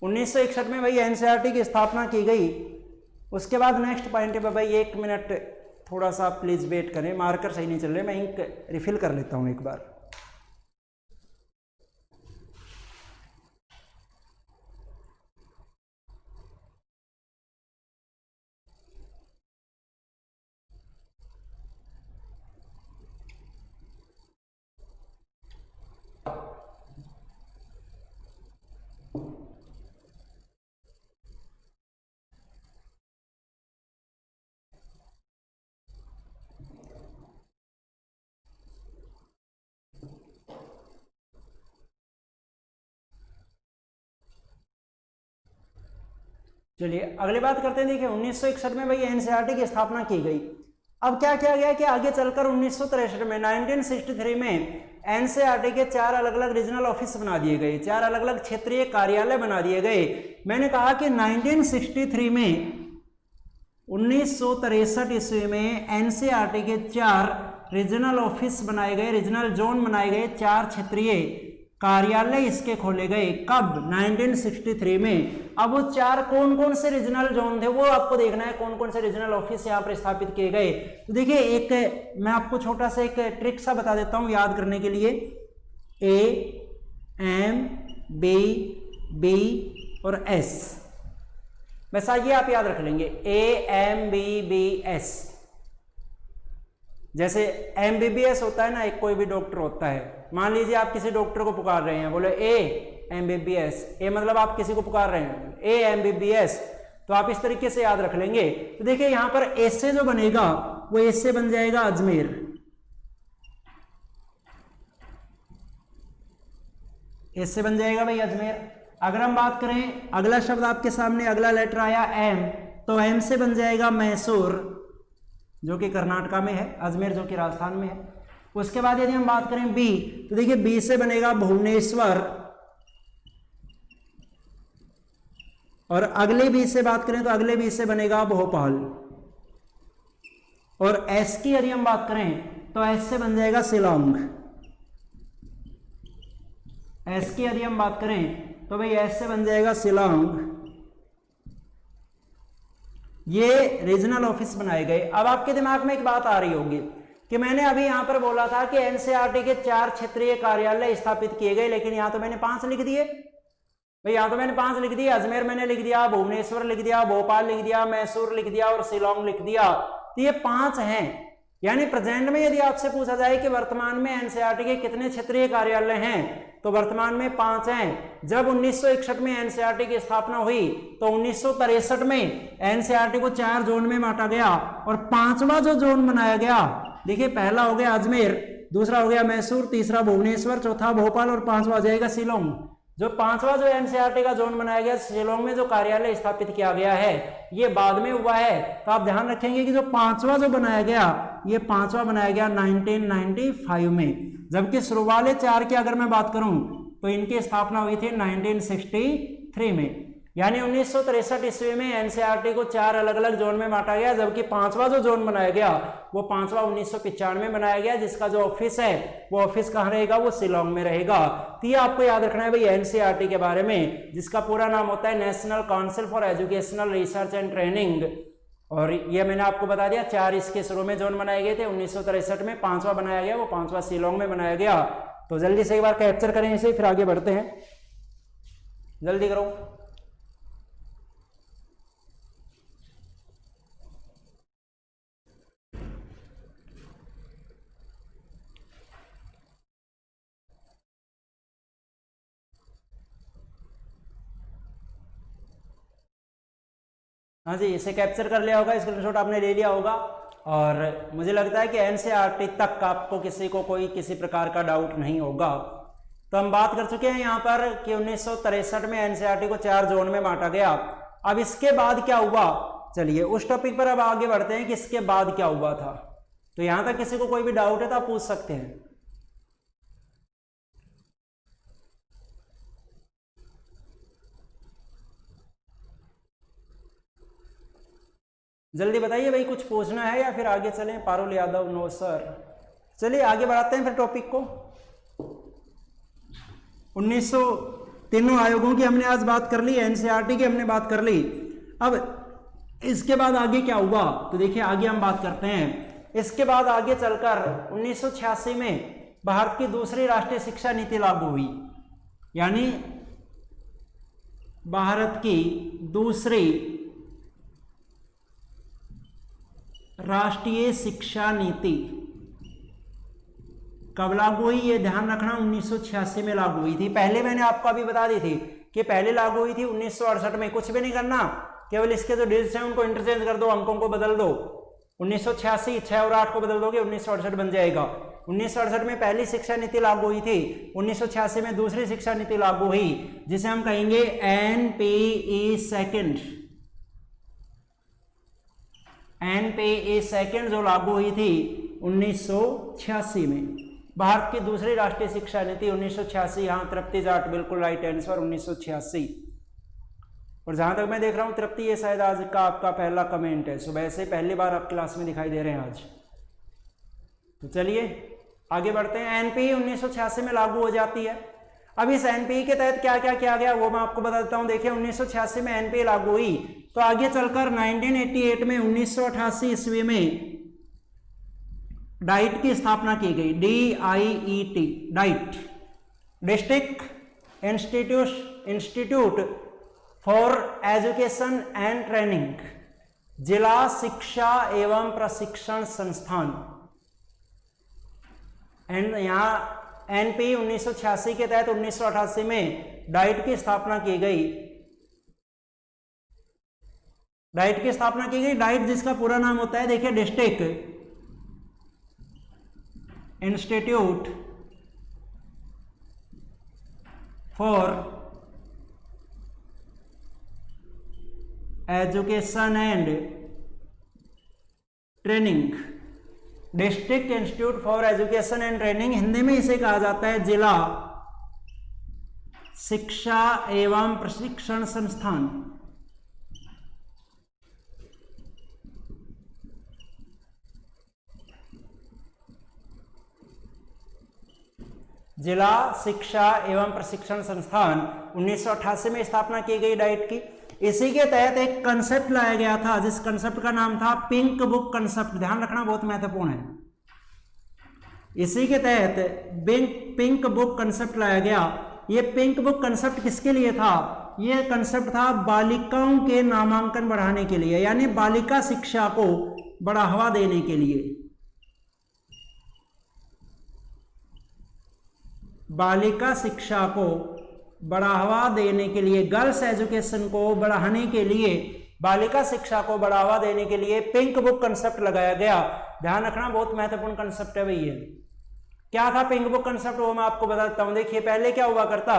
1961 में भाई एनसीईआरटी की स्थापना की गई। उसके बाद नेक्स्ट पॉइंट है भाई, 1 मिनट थोड़ा सा प्लीज वेट करें, मार्कर सही नहीं चल रहे, मैं इंक रिफिल कर लेता हूं एक बार। चलिए अगली बात करते हैं। देखिए 1961 में भाई एनसीईआरटी की स्थापना की गई। अब क्या किया गया कि आगे चलकर 1963 में 1963 में एनसीईआरटी के 4 अलग अलग रीजनल ऑफिस बना दिए गए, 4 अलग अलग क्षेत्रीय कार्यालय बना दिए गए। मैंने कहा कि 1963 में 1963 ईस्वी में एनसीईआरटी के 4 रीजनल ऑफिस बनाए गए, रीजनल जोन बनाए गए, 4 क्षेत्रीय कार्यालय इसके खोले गए। कब? 1963 में। अब वो 4 कौन कौन से रीजनल जोन थे वो आपको देखना है, कौन कौन से रीजनल ऑफिस यहाँ पर स्थापित किए गए। तो देखिए एक मैं आपको छोटा सा एक ट्रिक सा बता देता हूँ याद करने के लिए। A, M, B, B और S, वैसा ये आप याद रख लेंगे, A, M, B, B, S। जैसे MBBS होता है ना, एक कोई भी डॉक्टर होता है, मान लीजिए आप किसी डॉक्टर को पुकार रहे हैं, बोले A MBBS, A मतलब आप किसी को पुकार रहे हैं, A MBBS, तो आप इस तरीके से याद रख लेंगे। तो देखिए यहां पर एस से जो बनेगा वो एस से बन जाएगा अजमेर, एस से बन जाएगा भाई अजमेर। अगर हम बात करें अगला शब्द आपके सामने अगला लेटर आया M, तो M से बन जाएगा मैसूर जो कि कर्नाटका में है, अजमेर जो कि राजस्थान में है। उसके बाद यदि हम बात करें B, तो देखिए B से बनेगा भुवनेश्वर, और अगले B से बात करें तो अगले B से बनेगा भोपाल, और S की यदि हम बात करें तो S से बन जाएगा शिलोंग। S की यदि हम बात करें तो भाई S से बन जाएगा शिलोंग। ये रीजनल ऑफिस बनाए गए। अब आपके दिमाग में एक बात आ रही होगी कि मैंने अभी यहां पर बोला था कि एनसीईआरटी के 4 क्षेत्रीय कार्यालय स्थापित किए गए, लेकिन यहां तो मैंने 5 लिख दिए भाई, यहां तो मैंने 5 लिख दिए, अजमेर मैंने लिख दिया, भुवनेश्वर लिख दिया, भोपाल लिख दिया, मैसूर लिख दिया और शिलोंग लिख दिया। तो ये 5 हैं। यानी प्रेजेंट में यदि आपसे पूछा जाए कि वर्तमान में एनसीईआरटी के कितने क्षेत्रीय कार्यालय हैं, तो वर्तमान में 5 हैं। जब 1961 में एनसीईआरटी की स्थापना हुई तो 1963 में एनसीईआरटी को 4 जोन में बांटा गया, और 5वां जो जोन बनाया गया, देखिए पहला हो गया अजमेर, दूसरा हो गया मैसूर, तीसरा भुवनेश्वर, चौथा भोपाल और 5वां आ जाएगा शिलोंग। जो 5वां जो एनसीईआरटी का जोन बनाया गया, शिलोंग में जो कार्यालय स्थापित किया गया है, ये बाद में हुआ है। तो आप ध्यान रखेंगे कि जो 5वां जो बनाया गया, ये 5वां बनाया गया 1995 में, जबकि शुरू वाले 4 की अगर मैं बात करूं तो इनकी स्थापना हुई थी 1963 में। यानी 1963 ईस्वी में एनसीईआरटी को 4 अलग अलग जोन में बांटा गया, जबकि 5वां जो जोन बनाया गया वो 5वां 1995 में बनाया गया, जिसका जो ऑफिस है वो ऑफिस कहाँ रहेगा, वो शिलोंग में रहेगा। तो ये आपको याद रखना है भाई एनसीईआरटी के बारे में, जिसका पूरा नाम होता है national council for educational research and training. और ये मैंने आपको बता दिया 4 इसके शुरू में जोन बनाए गए थे 1963 में, 5वां बनाया गया, वो 5वां शिलोंग में बनाया गया। तो जल्दी से एक बार कैप्चर करें इसे, फिर आगे बढ़ते हैं, जल्दी करो। हाँ जी, इसे कैप्चर कर लिया होगा, स्क्रीनशॉट आपने ले लिया होगा। और मुझे लगता है कि एनसीईआरटी तक आपको किसी को कोई किसी प्रकार का डाउट नहीं होगा। तो हम बात कर चुके हैं यहाँ पर कि 1963 में एनसीईआरटी को 4 जोन में बांटा गया। अब इसके बाद क्या हुआ, चलिए उस टॉपिक पर अब आगे बढ़ते हैं कि इसके बाद क्या हुआ था। तो यहाँ तक किसी को कोई भी डाउट है तो आप पूछ सकते हैं। जल्दी बताइए भाई, कुछ पूछना है या फिर आगे चलें। Parul Yadav, no sir. चलिए आगे बढ़ाते हैं फिर टॉपिक को। 1900 तीनों आयोगों की हमने आज बात कर ली, एनसीईआरटी की हमने बात कर ली। अब इसके बाद आगे क्या हुआ, तो देखिए आगे हम बात करते हैं। इसके बाद आगे चलकर 1986 में भारत की दूसरी राष्ट्रीय शिक्षा नीति लागू हुई, यानी भारत की दूसरी राष्ट्रीय शिक्षा नीति कब लागू हुई, ये ध्यान रखना, 1986 में लागू हुई थी। पहले मैंने आपको अभी बता दी थी कि पहले लागू हुई थी 1968 में। कुछ भी नहीं करना, केवल इसके जो डिजिट्स हैं उनको इंटरचेंज कर दो, अंकों को बदल दो। 1986 6 और 8 को बदल दोगे 1968 बन जाएगा। 1968 में पहली शिक्षा नीति लागू हुई थी, 1986 में दूसरी शिक्षा नीति लागू हुई, जिसे हम कहेंगे एनपीई सेकंड। एनपीई सेकंड जो लागू हुई थी 1986 में, भारत की दूसरी राष्ट्रीय शिक्षा नीति 1986। यहाँ तृप्ति जाट बिल्कुल राइट आंसर, 1986। और जहां तक मैं देख रहा हूं तृप्ति, ये शायद आज का आपका पहला कमेंट है, सुबह से पहली बार आप क्लास में दिखाई दे रहे हैं आज। तो चलिए आगे बढ़ते हैं। एनपीई 1986 में लागू हो जाती है। अब इस एनपीई के तहत क्या क्या किया गया वो मैं आपको बता देता हूं। देखिए 1986 में एनपीई लागू हुई, तो आगे चलकर 1988 में 1988 ईस्वी में डाइट की स्थापना की गई, DIET, diet, district institute for education and training, जिला शिक्षा एवं प्रशिक्षण संस्थान। एंड यहाँ एनपीई 1986 के तहत 1988 में डाइट की स्थापना की गई। डाइट की स्थापना की गई, डाइट जिसका पूरा नाम होता है देखिए district institute for education and training, district institute for education and training, Hindi में इसे कहा जाता है जिला शिक्षा एवं प्रशिक्षण संस्थान। जिला शिक्षा एवं प्रशिक्षण संस्थान 1988 में स्थापना की गई डाइट की। इसी के तहत एक कंसेप्ट लाया गया था, जिस कंसेप्ट का नाम था पिंक बुक कंसेप्ट। ध्यान रखना, बहुत महत्वपूर्ण है। इसी के तहत पिंक बुक कंसेप्ट लाया गया। ये पिंक बुक कंसेप्ट किसके लिए था? ये कंसेप्ट था बालिकाओं के नामांकन बढ़ाने के लिए, यानी बालिका शिक्षा को बढ़ावा देने के लिए। बालिका शिक्षा को बढ़ावा देने के लिए, गर्ल्स एजुकेशन को बढ़ाने के लिए, बालिका शिक्षा को बढ़ावा देने के लिए पिंक बुक कंसेप्ट लगाया गया। ध्यान रखना, बहुत महत्वपूर्ण कंसेप्ट है भैया। क्या था पिंक बुक कंसेप्ट, वो मैं आपको बताता हूं। देखिए पहले क्या हुआ करता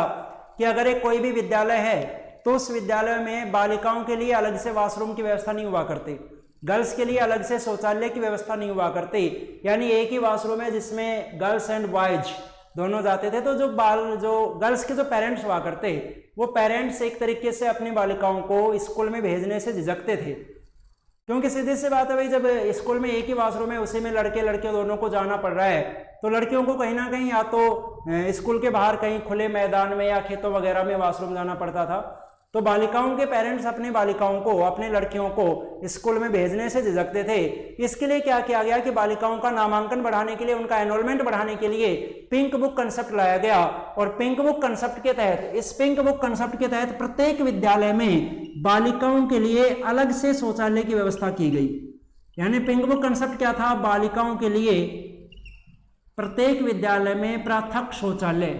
कि अगर एक कोई भी विद्यालय है तो उस विद्यालय में बालिकाओं के लिए अलग से वॉशरूम की व्यवस्था नहीं हुआ करती, गर्ल्स के लिए अलग से शौचालय की व्यवस्था नहीं हुआ करती। यानी एक ही वॉशरूम है जिसमें गर्ल्स एंड बॉयज दोनों जाते थे। तो जो गर्ल्स के जो पेरेंट्स हुआ करते वो पेरेंट्स एक तरीके से अपनी बालिकाओं को स्कूल में भेजने से झिझकते थे, क्योंकि सीधी सी बात है भाई, जब स्कूल में एक ही वॉशरूम है उसी में लड़के लड़के दोनों को जाना पड़ रहा है, तो लड़कियों को कहीं ना कहीं या तो स्कूल के बाहर कहीं खुले मैदान में या खेतों वगैरह में वॉशरूम जाना पड़ता था। तो बालिकाओं के पेरेंट्स अपनी बालिकाओं को, अपने लड़कियों को स्कूल में भेजने से झिझकते थे। इसके लिए क्या किया गया कि बालिकाओं का नामांकन बढ़ाने के लिए, उनका एनरोलमेंट बढ़ाने के लिए पिंक बुक कंसेप्ट लाया गया। और पिंक बुक कंसेप्ट के तहत, इस पिंक बुक कंसेप्ट के तहत प्रत्येक विद्यालय में बालिकाओं के लिए अलग से शौचालय की व्यवस्था की गई। यानी पिंक बुक कंसेप्ट क्या था? बालिकाओं के लिए प्रत्येक विद्यालय में पृथक शौचालय।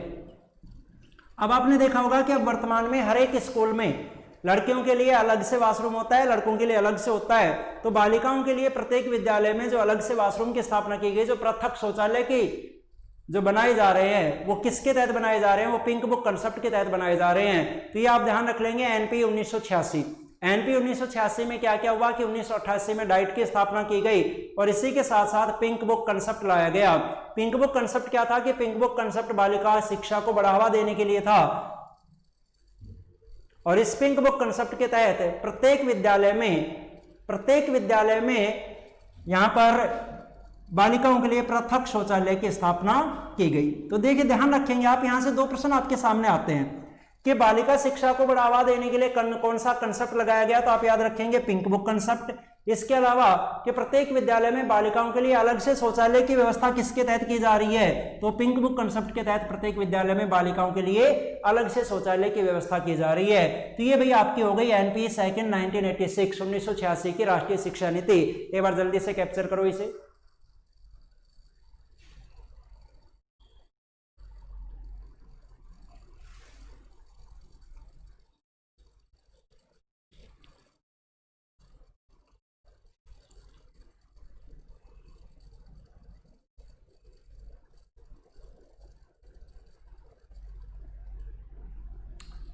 अब आपने देखा होगा कि अब वर्तमान में हर एक स्कूल में लड़कियों के लिए अलग से वॉशरूम होता है, लड़कों के लिए अलग से होता है। तो बालिकाओं के लिए प्रत्येक विद्यालय में जो अलग से वॉशरूम की स्थापना की गई, जो पृथक शौचालय की जो बनाए जा रहे हैं, वो किसके तहत बनाए जा रहे हैं? वो पिंक बुक कंसेप्ट के तहत बनाए जा रहे हैं। तो ये आप ध्यान रख लेंगे। एनपी 1986, एनपी 1986 में क्या क्या हुआ कि 1988 में डाइट की स्थापना की गई और इसी के साथ साथ पिंक बुक कंसेप्ट लाया गया। पिंक बुक कंसेप्ट क्या था कि पिंक बुक कंसेप्ट बालिका शिक्षा को बढ़ावा देने के लिए था। और इस पिंक बुक कंसेप्ट के तहत प्रत्येक विद्यालय में यहां पर बालिकाओं के लिए पृथक शौचालय की स्थापना की गई। तो देखिए, ध्यान रखेंगे आप, यहां से दो प्रश्न आपके सामने आते हैं कि बालिका शिक्षा को बढ़ावा देने के लिए कौन सा कंसेप्ट लगाया गया, तो आप याद रखेंगे पिंक बुक कंसेप्ट। इसके अलावा कि प्रत्येक विद्यालय में बालिकाओं के लिए अलग से शौचालय की व्यवस्था किसके तहत की जा रही है? तो पिंक बुक कंसेप्ट के तहत प्रत्येक विद्यालय में बालिकाओं के लिए अलग से शौचालय की व्यवस्था की जा रही है। तो ये भाई आपकी हो गई एनपी सेकंड 1986 की राष्ट्रीय शिक्षा नीति। एक बार जल्दी से कैप्चर करो इसे।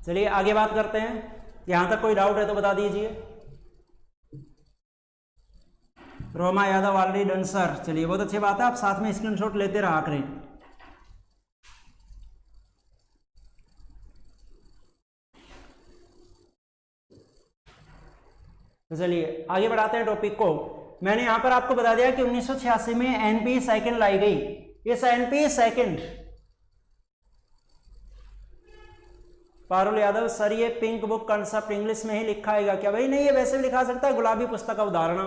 चलिए आगे बात करते हैं। यहां तक कोई डाउट है तो बता दीजिए। Roma Yadav already done sir. चलिए बहुत अच्छी बात है, आप साथ में स्क्रीनशॉट लेते रहा करें। तो चलिए आगे बढ़ाते हैं टॉपिक को। मैंने यहां पर आपको बता दिया कि 1986 में एनपी सेकंड लाई गई। इस NP second, Parul Yadav sir ये पिंक बुक कंसेप्ट इंग्लिश में ही लिखा है क्या? भाई नहीं, ये वैसे भी लिखा सकता है गुलाबी पुस्तक अवधारणा।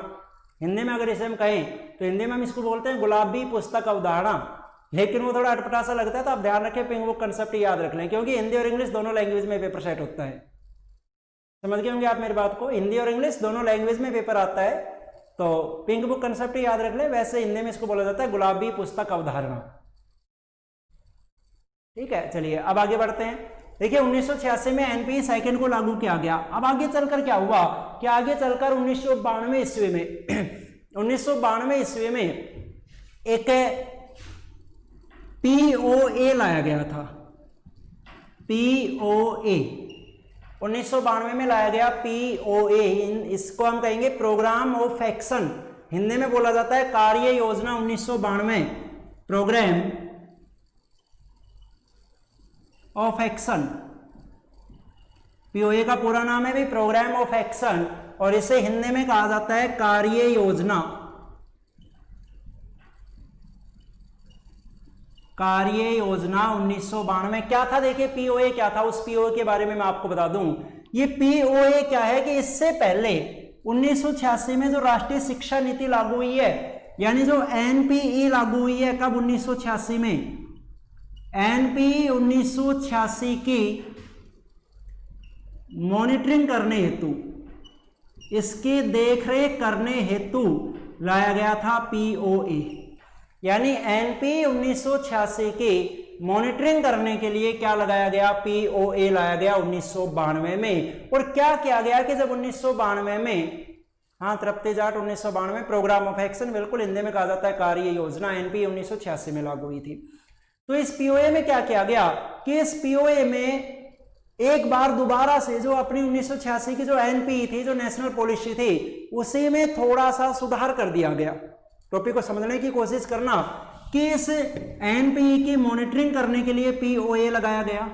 हिंदी में अगर इसे हम कहें तो हिंदी में हम इसको बोलते हैं गुलाबी पुस्तक अवधारणा, लेकिन वो थोड़ा अटपटा सा लगता है। तो आप ध्यान रखें, पिंक बुक कंसेप्ट याद रख लें, क्योंकि हिंदी और इंग्लिश दोनों लैंग्वेज में पेपर सेट होता है। समझ गए होंगे आप मेरी बात को? हिंदी और इंग्लिश दोनों लैंग्वेज में पेपर आता है, तो पिंक बुक कंसेप्ट याद रख लें। वैसे हिंदी में इसको बोला जाता है गुलाबी पुस्तक अवधारणा। ठीक है, चलिए अब आगे बढ़ते हैं। देखिए 1986 में एनपी सेकंड को लागू किया गया। अब आगे चलकर क्या हुआ कि आगे चलकर 1992 ईस्वी में 1992 ईस्वी में एक पीओए लाया गया था। पीओए 1992 में लाया गया पीओए। इसको हम कहेंगे प्रोग्राम ऑफ एक्शन, हिंदी में बोला जाता है कार्य योजना 1992, प्रोग्राम ऑफ एक्शन। पीओए का पूरा नाम है भी प्रोग्राम ऑफ एक्शन, और इसे हिंदी में कहा जाता है कार्य योजना। कार्य योजना 1992 क्या था? देखिए पीओए क्या था, उस पीओए के बारे में मैं आपको बता दूं। ये पीओए क्या है कि इससे पहले 1986 में जो राष्ट्रीय शिक्षा नीति लागू हुई है, यानी जो एनपीई लागू हुई है, कब? 1986 में। एनपी 1986 की मॉनिटरिंग करने हेतु, इसकी देखरेख करने हेतु लाया गया था पीओए। यानी एनपी 1986 की मॉनिटरिंग करने के लिए क्या लगाया गया? पीओए लाया गया 1992 में। और क्या किया गया कि जब 1992 में, हाँ तृप्ति जाट 1992 प्रोग्राम ऑफ एक्शन, बिल्कुल हिंदी में कहा जाता है कार्य योजना, एनपी 1986 में लागू हुई थी। तो इस पीओए में क्या किया गया कि इस पीओए में एक बार दोबारा से जो अपनी 1986 की जो एनपी थी, जो नेशनल पॉलिसी थी, उसी में थोड़ा सा सुधार कर दिया गया। टॉपिक को समझने की कोशिश करना कि इस एनपी की मॉनिटरिंग करने के लिए पीओए लगाया गया।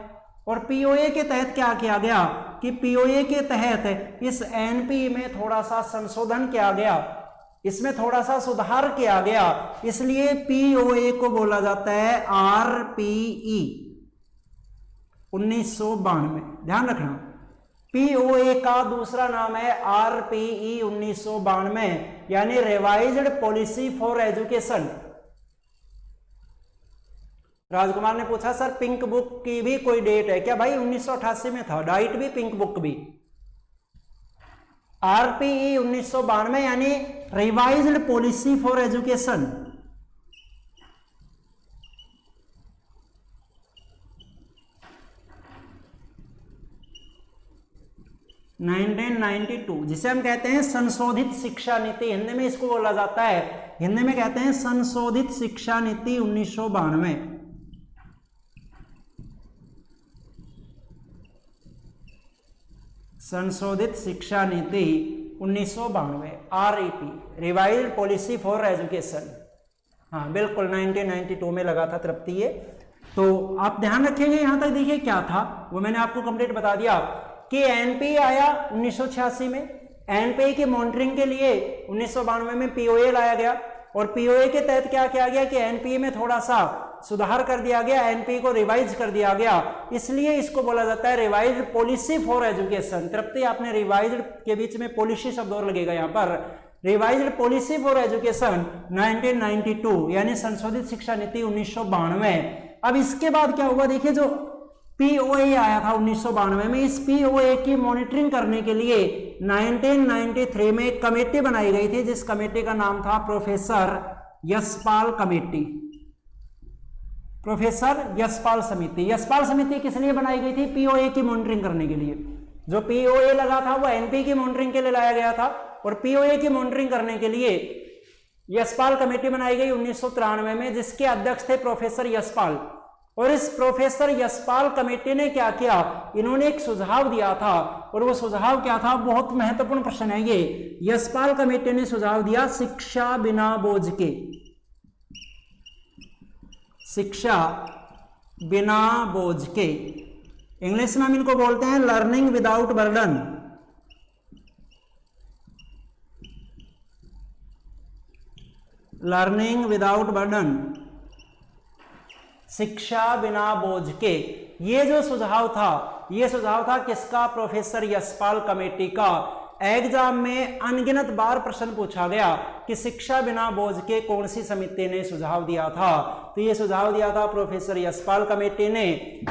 और पीओए के तहत क्या किया गया कि पीओए के तहत इस एनपी में थोड़ा सा संशोधन किया गया, इसमें थोड़ा सा सुधार किया गया, इसलिए पीओए को बोला जाता है आरपीई 1992। ध्यान रखना, पीओए का दूसरा नाम है आरपीई 1992, यानी रिवाइज्ड पॉलिसी फॉर एजुकेशन। राजकुमार ने पूछा सर पिंक बुक की भी कोई डेट है क्या? भाई 1988 में था, डाइट भी पिंक बुक भी। आरपीई 1992 यानी रिवाइज्ड पॉलिसी फॉर एजुकेशन। जिसे हम कहते हैं संशोधित शिक्षा नीति, हिंदी में इसको बोला जाता है, हिंदी में कहते हैं संशोधित शिक्षा नीति 1992। संशोधित शिक्षा नीति 1992 आरईपी, रिवाइज्ड पॉलिसी फॉर एजुकेशन। हाँ बिल्कुल 1992 में लगा था तृप्ति ये। तो आप ध्यान रखेंगे, यहां तक देखिए क्या था वो मैंने आपको कंप्लीट बता दिया कि एनपी आया 1986 में, एनपी की मॉनिटरिंग के लिए 1992 में पीओए लाया गया, और पीओए के तहत क्या किया गया कि एनपी में थोड़ा सा सुधार कर दिया गया, एनपी को रिवाइज कर दिया गया, इसलिए इसको बोला जाता है रिवाइज्ड पॉलिसी फॉर एजुकेशन। तृप्ति आपने रिवाइज्ड के बीच में पॉलिसी शब्द और लगेगा यहां पर, रिवाइज्ड पॉलिसी फॉर एजुकेशन 1992 यानी संशोधित शिक्षा नीति 1992। अब इसके बाद क्या हुआ देखिए, जो पीओए आया था 1992 में, इस पीओए की मॉनिटरिंग करने के लिए 1993 में एक कमेटी बनाई गई थी, जिस कमेटी का नाम था professor Yashpal committee, professor Yashpal समिति। यशपाल समिति किस लिए बनाई गई थी? पीओए की मॉनिटरिंग करने के लिए। जो पीओए लगा था वो एनपी की मॉनिटरिंग के लिए लाया गया था, और पीओए की मॉनिटरिंग करने के लिए यशपाल कमेटी बनाई गई 1993 में, जिसके अध्यक्ष थे प्रोफेसर यशपाल। और इस प्रोफेसर यशपाल कमेटी ने क्या किया, इन्होंने एक सुझाव दिया था, और वो सुझाव क्या था, बहुत महत्वपूर्ण प्रश्न है ये। यशपाल कमेटी ने सुझाव दिया शिक्षा बिना बोझ के, शिक्षा बिना बोझ के, इंग्लिश में हम इनको बोलते हैं learning without burden. Learning without burden, शिक्षा बिना बोझ के। ये जो सुझाव था, ये सुझाव था किसका? प्रोफेसर यशपाल कमेटी का। एग्जाम में अनगिनत बार प्रश्न पूछा गया कि शिक्षा बिना बोझ के कौन सी समिति ने सुझाव दिया था, तो ये सुझाव दिया था प्रोफेसर यशपाल कमेटी ने,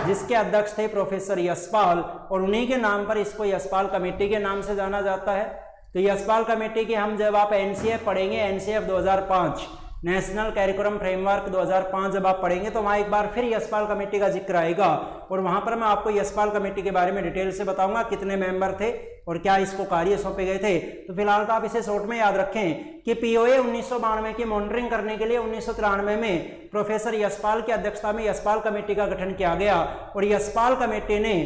जिसके अध्यक्ष थे प्रोफेसर यशपाल, और उन्हीं के नाम पर इसको यशपाल कमेटी के नाम से जाना जाता है। तो यशपाल कमेटी के हम जब आप एनसीएफ पढ़ेंगे, एनसीएफ 2005 नेशनल कैरिकुलम फ्रेमवर्क 2005 जब आप पढ़ेंगे तो वहां एक बार फिर यशपाल कमेटी का जिक्र आएगा, और वहां पर मैं आपको यशपाल कमेटी के बारे में डिटेल से बताऊंगा, कितने मेंबर थे और क्या इसको कार्य सौंपे गए थे। तो फिलहाल तो आप इसे शॉर्ट में याद रखें कि पीओए 1992 की मॉनिटरिंग करने के लिए 1993 में प्रोफेसर यशपाल की अध्यक्षता में यशपाल कमेटी का गठन किया गया, और यशपाल कमेटी ने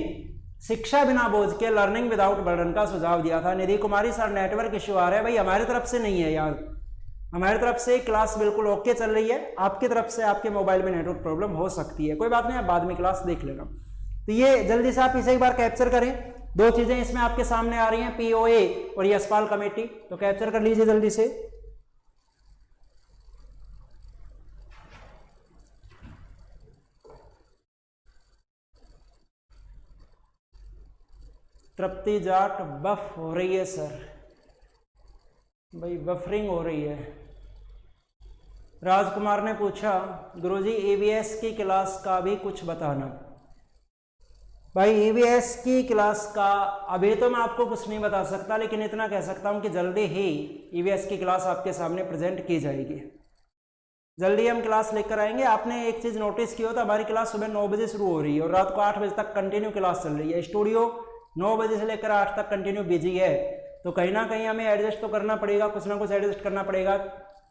शिक्षा बिना बोझ के लर्निंग विदाउट बर्डन का सुझाव दिया था। निधि कुमारी सर नेटवर्क इश्यू आ रहा है, भाई हमारी तरफ से नहीं है यार, हमारी तरफ से क्लास बिल्कुल ओके चल रही है, आपकी तरफ से आपके मोबाइल में नेटवर्क प्रॉब्लम हो सकती है, कोई बात नहीं, आप बाद में क्लास देख लेना। तो ये जल्दी से आप इसे एक बार कैप्चर करें, दो चीजें इसमें आपके सामने आ रही हैं, पीओए और यशपाल कमेटी, तो कैप्चर कर लीजिए जल्दी से। तृप्ति जाट बफ हो रही है सर, भाई बफरिंग हो रही है। राजकुमार ने पूछा गुरुजी ईवीएस की क्लास का भी कुछ बताना। भाई ईवीएस की क्लास का अभी तो मैं आपको कुछ नहीं बता सकता, लेकिन इतना कह सकता हूं कि जल्दी ही ईवीएस की क्लास आपके सामने प्रेजेंट की जाएगी, जल्दी हम क्लास लेकर आएंगे। आपने एक चीज नोटिस की हो तो हमारी क्लास सुबह 9 बजे शुरू हो रही है और रात को 8 बजे तक कंटिन्यू क्लास चल रही है। स्टूडियो 9 बजे से लेकर 8 तक कंटिन्यू बिजी है, तो कहीं ना कहीं हमें एडजस्ट तो करना पड़ेगा, कुछ ना कुछ एडजस्ट करना पड़ेगा,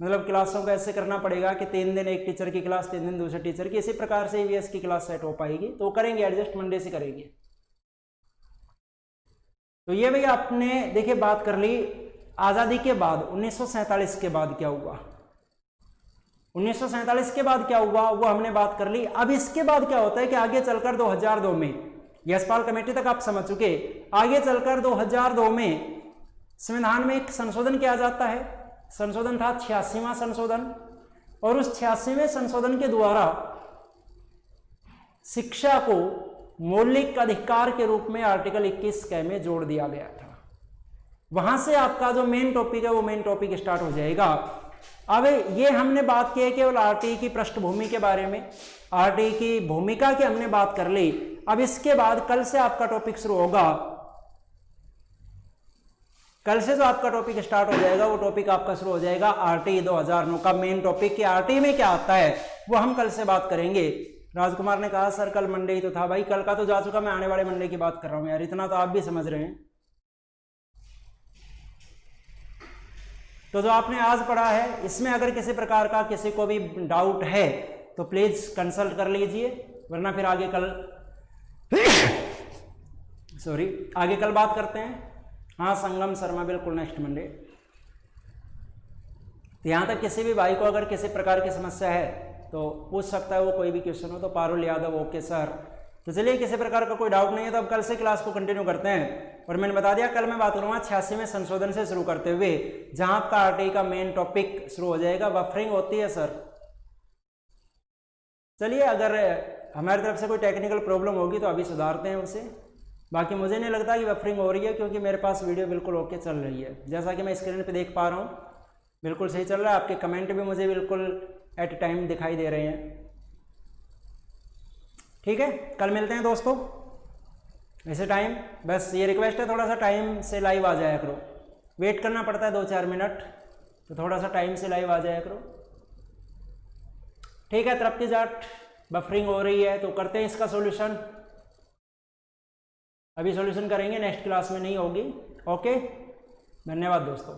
मतलब क्लासों को ऐसे करना पड़ेगा कि 3 दिन एक टीचर की क्लास, 3 दिन दूसरे टीचर की, इसी प्रकार से ईवीएस की क्लास सेट हो पाएगी, तो करेंगे एडजस्ट, मंडे से करेंगे। तो ये भाई आपने देखिए बात कर ली आज़ादी के बाद 1947 के बाद क्या हुआ, 1947 के बाद क्या हुआ वो हमने बात कर ली। अब इसके बाद क्या होता है कि आगे चलकर 2002 में यशपाल कमेटी तक आप समझ चुके। आगे चलकर 2002 में संविधान में एक संशोधन किया जाता है। संशोधन था 86वां संशोधन, और उस 86वें संशोधन के द्वारा शिक्षा को मौलिक अधिकार के रूप में आर्टिकल 21 क में जोड़ दिया गया था। वहां से आपका जो मेन टॉपिक है वो मेन टॉपिक स्टार्ट हो जाएगा। अब ये हमने बात की है केवल आरटीई की पृष्ठभूमि के बारे में, आरटीई की भूमिका की हमने बात कर ली। अब इसके बाद कल से आपका टॉपिक शुरू होगा, कल से जो आपका टॉपिक स्टार्ट हो जाएगा वो टॉपिक आपका शुरू हो जाएगा आरटीई 2009 का मेन टॉपिक कि आरटीई में क्या आता है वो हम कल से बात करेंगे। राजकुमार ने कहा सर कल मंडे ही तो था। भाई कल का तो जा चुका, मैं आने वाले मंडे की बात कर रहा हूं यार, इतना तो आप भी समझ रहे हैं। तो जो आपने आज पढ़ा है इसमें अगर किसी प्रकार का किसी को भी डाउट है तो प्लीज कंसल्ट कर लीजिए, वरना फिर आगे कल आगे कल बात करते हैं। हाँ संगम शर्मा बिल्कुल नेक्स्ट मंडे। तो यहाँ तक किसी भी भाई को अगर किसी प्रकार की समस्या है तो पूछ सकता है, वो कोई भी क्वेश्चन हो तो पारुल यादव ओके सर। तो चलिए किसी प्रकार का कोई डाउट नहीं है तो अब कल से क्लास को कंटिन्यू करते हैं। और मैंने बता दिया कल मैं बात करूँगा 86वें संशोधन से शुरू करते हुए, जहाँ आपका आरटीई का मेन टॉपिक शुरू हो जाएगा। बफरिंग होती है सर। चलिए अगर हमारी तरफ से कोई टेक्निकल प्रॉब्लम होगी तो अभी सुधारते हैं उसे, बाकी मुझे नहीं लगता कि बफरिंग हो रही है क्योंकि मेरे पास वीडियो बिल्कुल ओके चल रही है, जैसा कि मैं स्क्रीन पे देख पा रहा हूँ बिल्कुल सही चल रहा है। आपके कमेंट भी मुझे बिल्कुल एट टाइम दिखाई दे रहे हैं। ठीक है, कल मिलते हैं दोस्तों ऐसे टाइम। बस ये रिक्वेस्ट है थोड़ा सा टाइम से लाइव आ जाया करो, वेट करना पड़ता है 2-4 मिनट, तो थोड़ा सा टाइम से लाइव आ जाया करो। ठीक है, तृप्ति जाट बफरिंग हो रही है तो करते हैं इसका सॉल्यूशन। अभी सॉल्यूशन करेंगे, नेक्स्ट क्लास में नहीं होगी। ओके, धन्यवाद दोस्तों।